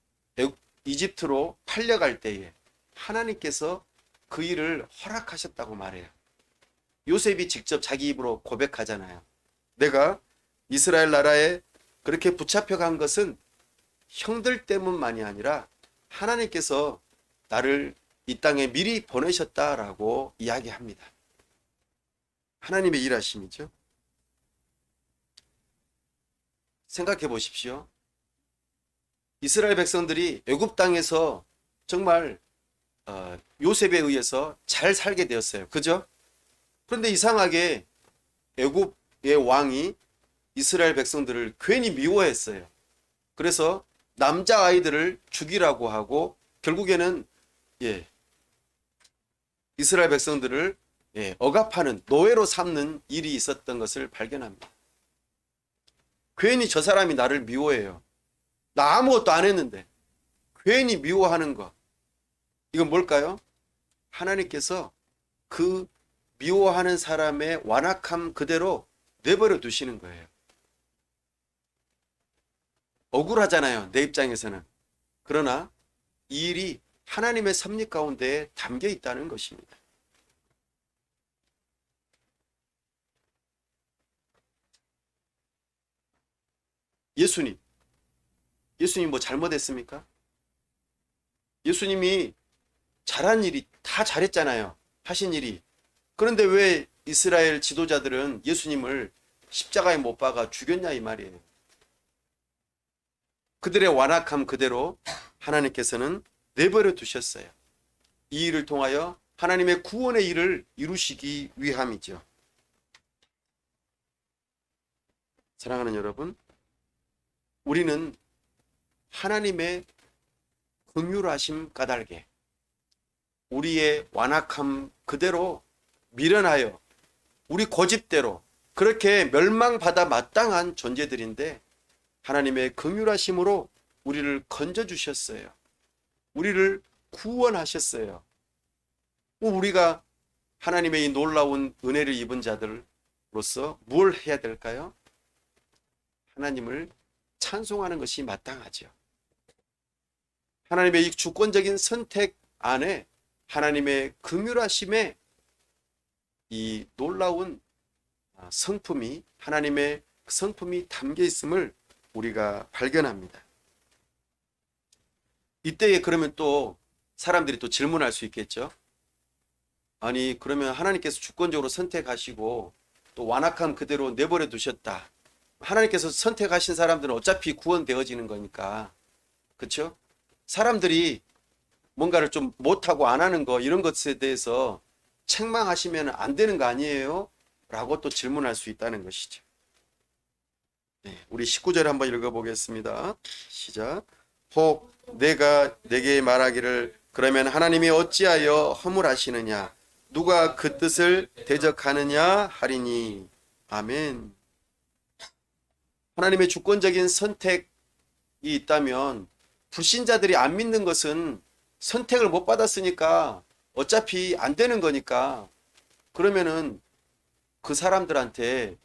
이집트로 팔려갈 때에 하나님께서 그 일을 허락하셨다고 말해요. 요셉이 직접 자기 입으로 고백하잖아요. 내가 이스라엘 나라에 그렇게 붙잡혀 간 것은 형들 때문만이 아니라 하나님께서 나를 이 땅에 미리 보내셨다라고 이야기합니다. 하나님의 일하심이죠. 생각해 보십시오. 이스라엘 백성들이 애굽 땅에서 정말 요셉에 의해서 잘 살게 되었어요. 그죠? 그런데 이상하게 애굽의 왕이 이스라엘 백성들을 괜히 미워했어요. 그래서 남자아이들을 죽이라고 하고 결국에는 이스라엘 백성들을 억압하는 노예로 삼는 일이 있었던 것을 발견합니다. 괜히 저 사람이 나를 미워해요. 나 아무것도 안 했는데 괜히 미워하는 것. 이건 뭘까요? 하나님께서 그 미워하는 사람의 완악함 그대로 내버려 두시는 거예요. 억울하잖아요. 내 입장에서는. 그러나 이 일이 하나님의 섭리 가운데 담겨 있다는 것입니다. 예수님 뭐 잘못했습니까? 예수님이 잘한 일이 다 잘했잖아요. 하신 일이. 그런데 왜 이스라엘 지도자들은 예수님을 십자가에 못 박아 죽였냐 이 말이에요. 그들의 완악함 그대로 하나님께서는 내버려 두셨어요. 이 일을 통하여 하나님의 구원의 일을 이루시기 위함이죠. 사랑하는 여러분, 우리는 하나님의 긍휼하심 까닭에 우리의 완악함 그대로 미련하여 우리 고집대로 그렇게 멸망받아 마땅한 존재들인데 하나님의 긍휼하심으로 우리를 건져주셨어요. 우리를 구원하셨어요. 우리가 하나님의 이 놀라운 은혜를 입은 자들로서 뭘 해야 될까요? 하나님을 찬송하는 것이 마땅하죠. 하나님의 이 주권적인 선택 안에 하나님의 긍휼하심의 이 놀라운 성품이 하나님의 성품이 담겨 있음을 우리가 발견합니다. 이때에 그러면 또 사람들이 또 질문할 수 있겠죠. 아니 그러면 하나님께서 주권적으로 선택하시고 또 완악함 그대로 내버려 두셨다. 하나님께서 선택하신 사람들은 어차피 구원되어지는 거니까 그렇죠? 사람들이 뭔가를 좀 못하고 안 하는 거 이런 것에 대해서 책망하시면 안 되는 거 아니에요? 라고 또 질문할 수 있다는 것이죠. 네, 우리 19절 한번 읽어보겠습니다. 시작. 혹 내가 내게 말하기를 그러면 하나님이 어찌하여 허물하시느냐 누가 그 뜻을 대적하느냐 하리니. 아멘. 하나님의 주권적인 선택이 있다면 불신자들이 안 믿는 것은 선택을 못 받았으니까 어차피 안 되는 거니까 그러면은 그 사람들한테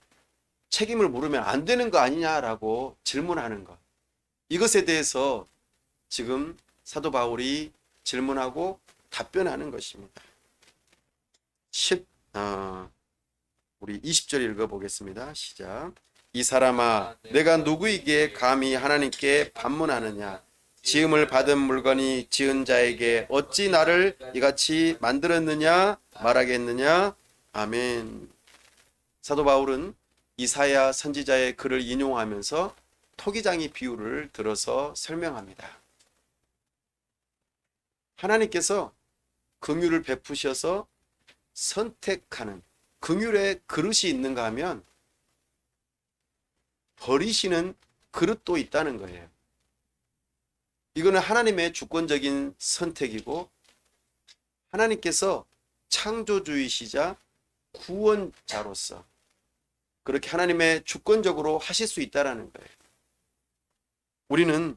책임을 물으면 안 되는 거 아니냐라고 질문하는 것. 이것에 대해서 지금 사도 바울이 질문하고 답변하는 것입니다. 우리 20절 읽어보겠습니다. 시작. 이 사람아 내가 누구에게 감히 하나님께 반문하느냐 지음을 받은 물건이 지은 자에게 어찌 나를 이같이 만들었느냐 말하겠느냐. 아멘. 사도 바울은 이사야 선지자의 글을 인용하면서 토기장이 비유를 들어서 설명합니다. 하나님께서 긍휼을 베푸셔서 선택하는 긍휼의 그릇이 있는가 하면 버리시는 그릇도 있다는 거예요. 이거는 하나님의 주권적인 선택이고 하나님께서 창조주이시자 구원자로서 그렇게 하나님의 주권적으로 하실 수 있다는 거예요. 우리는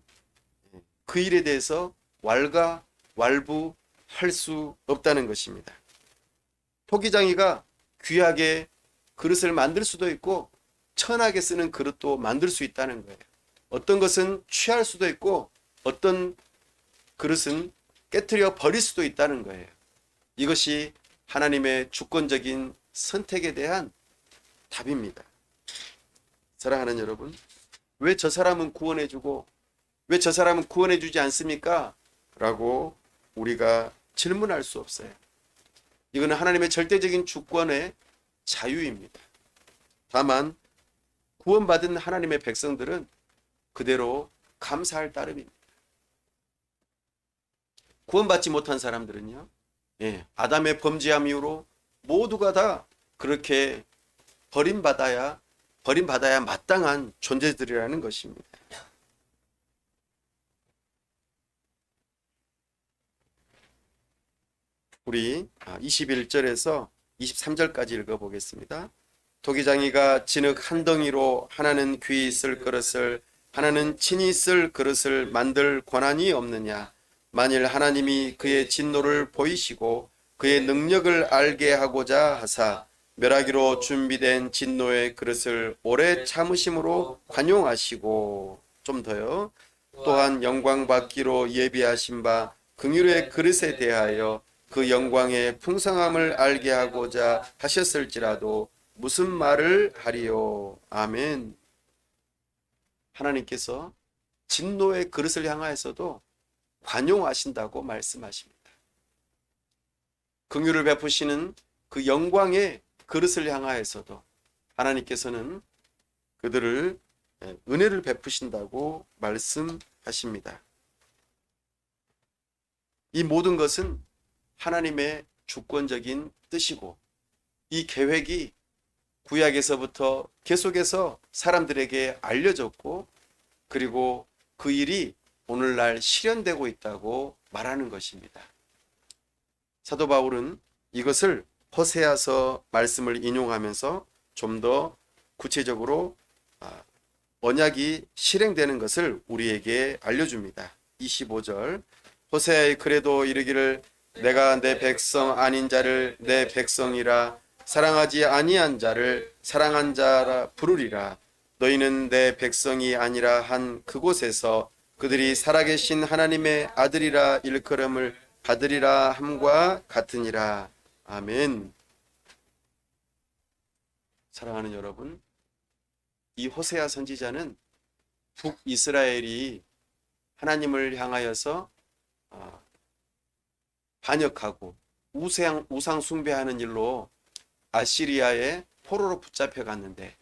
그 일에 대해서 왈가왈부할 수 없다는 것입니다. 토기장이가 귀하게 그릇을 만들 수도 있고 천하게 쓰는 그릇도 만들 수 있다는 거예요. 어떤 것은 취할 수도 있고 어떤 그릇은 깨트려 버릴 수도 있다는 거예요. 이것이 하나님의 주권적인 선택에 대한 답입니다. 사랑하는 여러분, 왜 저 사람은 구원해주고 왜 저 사람은 구원해주지 않습니까? 라고 우리가 질문할 수 없어요. 이거는 하나님의 절대적인 주권의 자유입니다. 다만 구원받은 하나님의 백성들은 그대로 감사할 따름입니다. 구원받지 못한 사람들은요, 아담의 범죄함 이후로 모두가 다 그렇게 버림받아야 마땅한 존재들이라는 것입니다. 우리 21절에서 23절까지 읽어보겠습니다. 토기장이가 진흙 한 덩이로 하나는 귀 쓸 그릇을 하나는 친히 쓸 그릇을 만들 권한이 없느냐. 만일 하나님이 그의 진노를 보이시고 그의 능력을 알게 하고자 하사 멸하기로 준비된 진노의 그릇을 오래 참으심으로 관용하시고. 좀 더요. 또한 영광 받기로 예비하신 바 긍휼의 그릇에 대하여 그 영광의 풍성함을 알게 하고자 하셨을지라도 무슨 말을 하리요. 아멘. 하나님께서 진노의 그릇을 향하여서도 관용하신다고 말씀하십니다. 긍휼을 베푸시는 그 영광의 그릇을 향하여서도 하나님께서는 그들을 은혜를 베푸신다고 말씀하십니다. 이 모든 것은 하나님의 주권적인 뜻이고 이 계획이 구약에서부터 계속해서 사람들에게 알려졌고 그리고 그 일이 오늘날 실현되고 있다고 말하는 것입니다. 사도 바울은 이것을 호세아서 말씀을 인용하면서 좀 더 구체적으로 언약이 실행되는 것을 우리에게 알려줍니다. 25절 호세아의 글에도 이르기를 내가 내 백성 아닌 자를 내 백성이라 사랑하지 아니한 자를 사랑한 자라 부르리라. 너희는 내 백성이 아니라 한 그곳에서 그들이 살아계신 하나님의 아들이라 일컬음을 받으리라 함과 같으니라. 아멘. 사랑하는 여러분, 이 호세아 선지자는 북이스라엘이 하나님을 향하여서 반역하고 우상 숭배하는 일로 아시리아의 포로로 붙잡혀 갔는데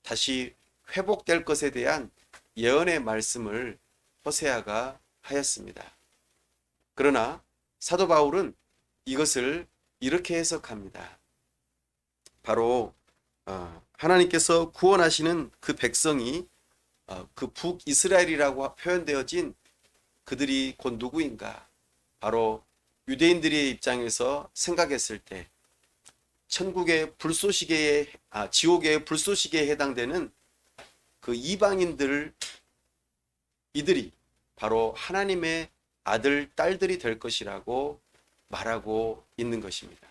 다시 회복될 것에 대한 예언의 말씀을 호세아가 하였습니다. 그러나 사도 바울은 이것을 이렇게 해석합니다. 바로 하나님께서 구원하시는 그 백성이 그 북이스라엘이라고 표현되어진 그들이 곧 누구인가? 바로 유대인들의 입장에서 생각했을 때 천국의 불쏘시개에 지옥의 불쏘시개에 해당되는 그 이방인들, 이들이 바로 하나님의 아들, 딸들이 될 것이라고 말하고 있는 것입니다.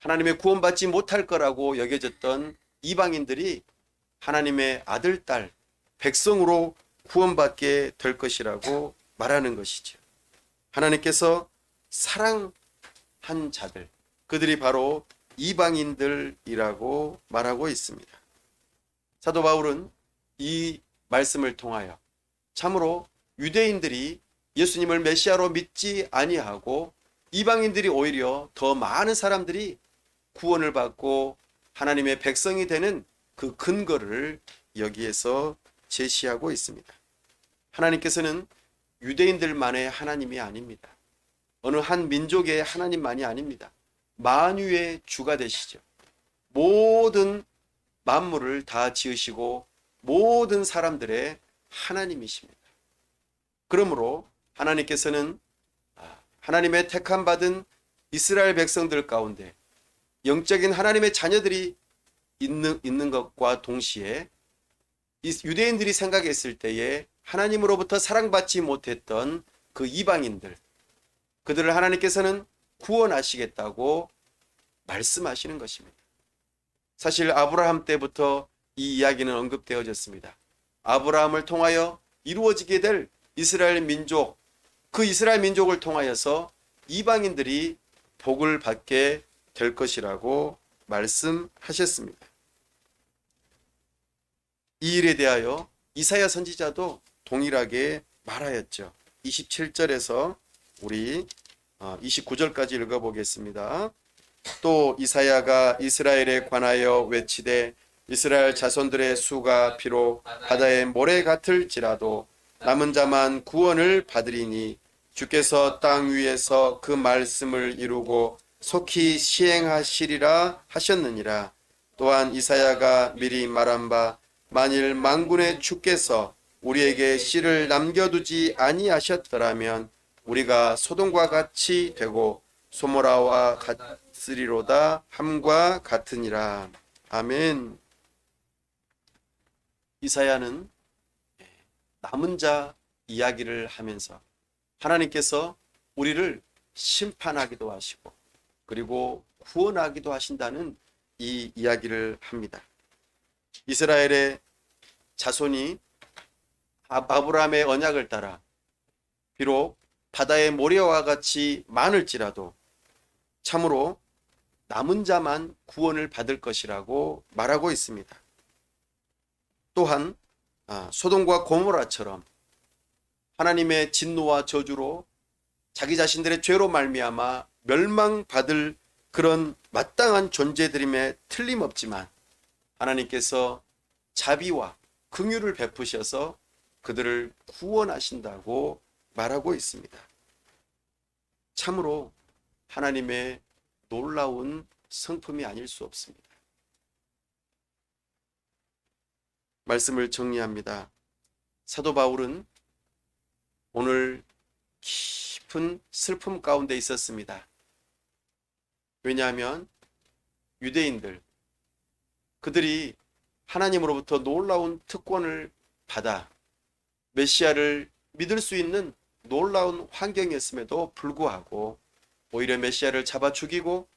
하나님의 구원받지 못할 거라고 여겨졌던 이방인들이 하나님의 아들, 딸, 백성으로 구원받게 될 것이라고 말하는 것이죠. 하나님께서 사랑한 자들, 그들이 바로 이방인들이라고 말하고 있습니다. 사도 바울은 이 말씀을 통하여 참으로 유대인들이 예수님을 메시아로 믿지 아니하고 이방인들이 오히려 더 많은 사람들이 구원을 받고 하나님의 백성이 되는 그 근거를 여기에서 제시하고 있습니다. 하나님께서는 유대인들만의 하나님이 아닙니다. 어느 한 민족의 하나님만이 아닙니다. 만유의 주가 되시죠. 모든 만물을 다 지으시고 모든 사람들의 하나님이십니다. 그러므로 하나님께서는 하나님의 택함 받은 이스라엘 백성들 가운데 영적인 하나님의 자녀들이 있는 것과 동시에 유대인들이 생각했을 때에 하나님으로부터 사랑받지 못했던 그 이방인들, 그들을 하나님께서는 구원하시겠다고 말씀하시는 것입니다. 사실 아브라함 때부터 이 이야기는 언급되어졌습니다. 아브라함을 통하여 이루어지게 될 이스라엘 민족, 그 이스라엘 민족을 통하여서 이방인들이 복을 받게 될 것이라고 말씀하셨습니다. 이 일에 대하여 이사야 선지자도 동일하게 말하였죠. 27절에서 우리 29절까지 읽어보겠습니다. 또 이사야가 이스라엘에 관하여 외치되 이스라엘 자손들의 수가 비록 바다의 모래 같을지라도 남은 자만 구원을 받으리니 주께서 땅 위에서 그 말씀을 이루고 속히 시행하시리라 하셨느니라. 또한 이사야가 미리 말한 바 만일 만군의 주께서 우리에게 씨를 남겨두지 아니하셨더라면 우리가 소돔과 같이 되고 소모라와 같으리로다 함과 같으니라. 아멘. 이사야는 남은 자 이야기를 하면서 하나님께서 우리를 심판하기도 하시고 그리고 구원하기도 하신다는 이 이야기를 합니다. 이스라엘의 자손이 아브라함의 언약을 따라 비록 바다의 모래와 같이 많을지라도 참으로 남은 자만 구원을 받을 것이라고 말하고 있습니다. 또한 소돔과 고모라처럼 하나님의 진노와 저주로 자기 자신들의 죄로 말미암아 멸망받을 그런 마땅한 존재들임에 틀림없지만 하나님께서 자비와 긍휼을 베푸셔서 그들을 구원하신다고 말하고 있습니다. 참으로 하나님의 놀라운 성품이 아닐 수 없습니다. 말씀을 정리합니다. 사도 바울은 오늘 깊은 슬픔 가운데 있었습니다. 왜냐하면 유대인들, 그들이 하나님으로부터 놀라운 특권을 받아 메시아를 믿을 수 있는 놀라운 환경이었음에도 불구하고 오히려 메시아를 잡아 죽이고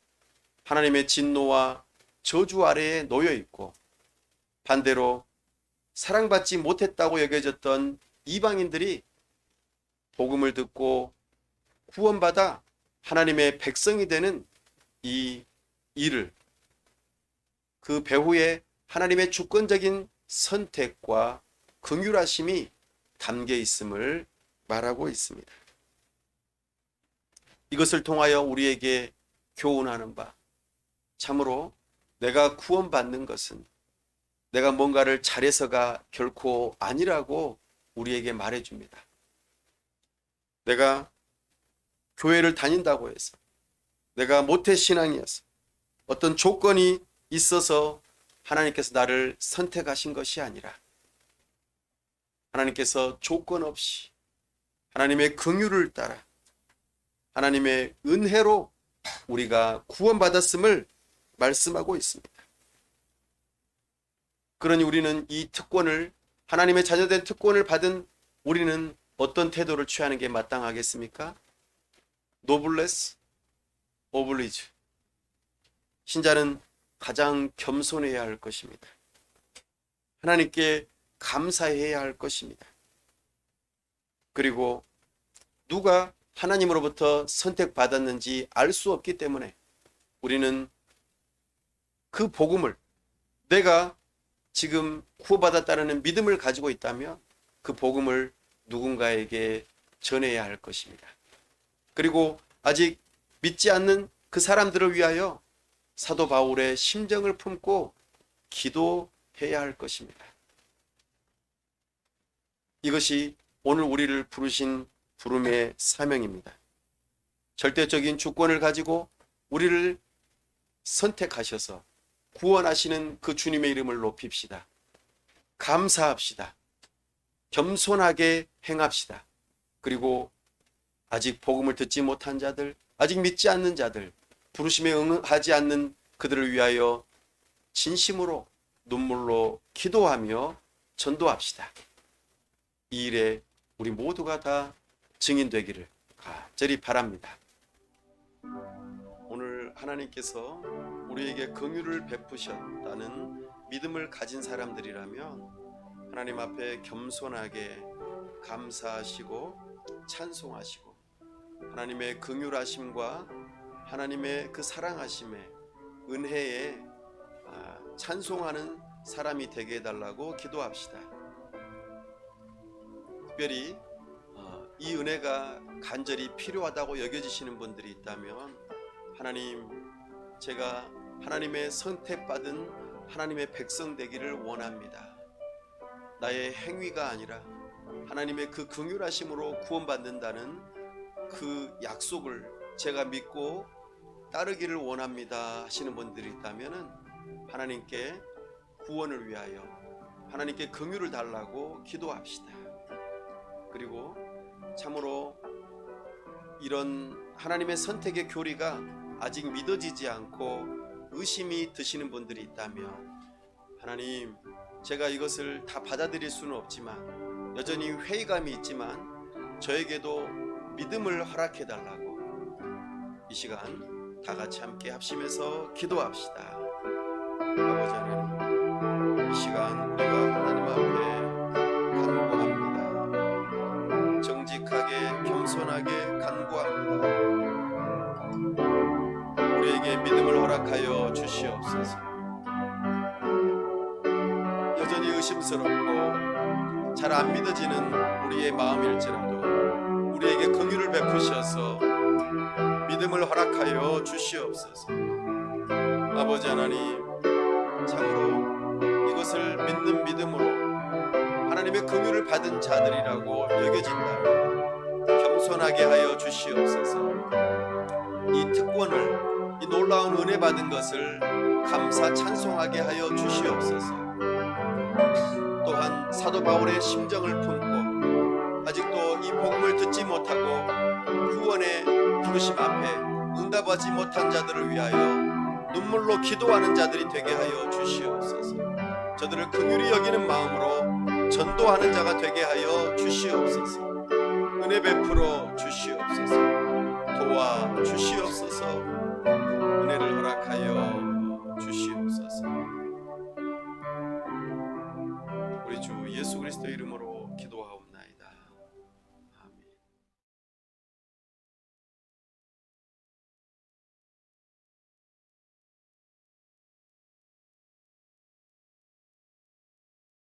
하나님의 진노와 저주 아래에 놓여 있고 반대로 사랑받지 못했다고 여겨졌던 이방인들이 복음을 듣고 구원받아 하나님의 백성이 되는 이 일을 그 배후에 하나님의 주권적인 선택과 긍휼하심이 담겨 있음을 말하고 있습니다. 이것을 통하여 우리에게 교훈하는 바, 참으로 내가 구원받는 것은 내가 뭔가를 잘해서가 결코 아니라고 우리에게 말해줍니다. 내가 교회를 다닌다고 해서, 내가 모태신앙이어서, 어떤 조건이 있어서 하나님께서 나를 선택하신 것이 아니라 하나님께서 조건 없이 하나님의 긍휼을 따라 하나님의 은혜로 우리가 구원받았음을 말씀하고 있습니다. 그러니 우리는 이 특권을, 하나님의 자녀된 특권을 받은 우리는 어떤 태도를 취하는 게 마땅하겠습니까? 노블레스 오블리주. 신자는 가장 겸손해야 할 것입니다. 하나님께 감사해야 할 것입니다. 그리고 누가 하나님으로부터 선택받았는지 알 수 없기 때문에 우리는 그 복음을, 내가 지금 구원받았다는 믿음을 가지고 있다면 그 복음을 누군가에게 전해야 할 것입니다. 그리고 아직 믿지 않는 그 사람들을 위하여 사도 바울의 심정을 품고 기도해야 할 것입니다. 이것이 오늘 우리를 부르신 부름의 사명입니다. 절대적인 주권을 가지고 우리를 선택하셔서 구원하시는 그 주님의 이름을 높입시다. 감사합시다. 겸손하게 행합시다. 그리고 아직 복음을 듣지 못한 자들, 아직 믿지 않는 자들, 부르심에 응하지 않는 그들을 위하여 진심으로 눈물로 기도하며 전도합시다. 이 일에 우리 모두가 다 증인되기를 간절히 바랍니다. 오늘 하나님께서 우리에게 긍휼을 베푸셨다는 믿음을 가진 사람들이라면 하나님 앞에 겸손하게 감사하시고 찬송하시고 하나님의 긍휼하심과 하나님의 그 사랑하심에 은혜에 찬송하는 사람이 되게 해달라고 기도합시다. 특별히 이 은혜가 간절히 필요하다고 여겨지시는 분들이 있다면 하나님, 제가 하나님의 선택받은 하나님의 백성 되기를 원합니다. 나의 행위가 아니라 하나님의 그 긍휼하심으로 구원받는다는 그 약속을 제가 믿고 따르기를 원합니다 하시는 분들이 있다면 하나님께 구원을 위하여 하나님께 긍휼을 달라고 기도합시다. 그리고 참으로 이런 하나님의 선택의 교리가 아직 믿어지지 않고 의심이 드시는 분들이 있다면 하나님, 제가 이것을 다 받아들일 수는 없지만 여전히 회의감이 있지만 저에게도 믿음을 허락해 달라고 이 시간 다 같이 함께 합심해서 기도합시다. 아버지 하나님, 이 시간 우리가 하나님 앞에 간구합니다. 정직하게 겸손하게 간구합니다. 우리에게 믿음을 허락하여 주시옵소서. 여전히 의심스럽고 잘 안 믿어지는 우리의 마음일지라도 우리에게 긍휼을 베푸셔서 믿음을 허락하여 주시옵소서. 아버지 하나님, 참으로 이것을 믿는 믿음으로 하나님의 긍휼을 받은 자들이라고 여겨진다면 겸손하게 하여 주시옵소서. 이 특권을, 이 놀라운 은혜 받은 것을 감사 찬송하게 하여 주시옵소서. 또한 사도 바울의 심정을 품고 아직도 이 복음을 듣지 못하고 구원의 부르심 앞에 응답하지 못한 자들을 위하여 눈물로 기도하는 자들이 되게 하여 주시옵소서. 저들을 긍휼히 여기는 마음으로 전도하는 자가 되게 하여 주시옵소서. 은혜 베풀어 주시옵소서. 도와 주시옵소서.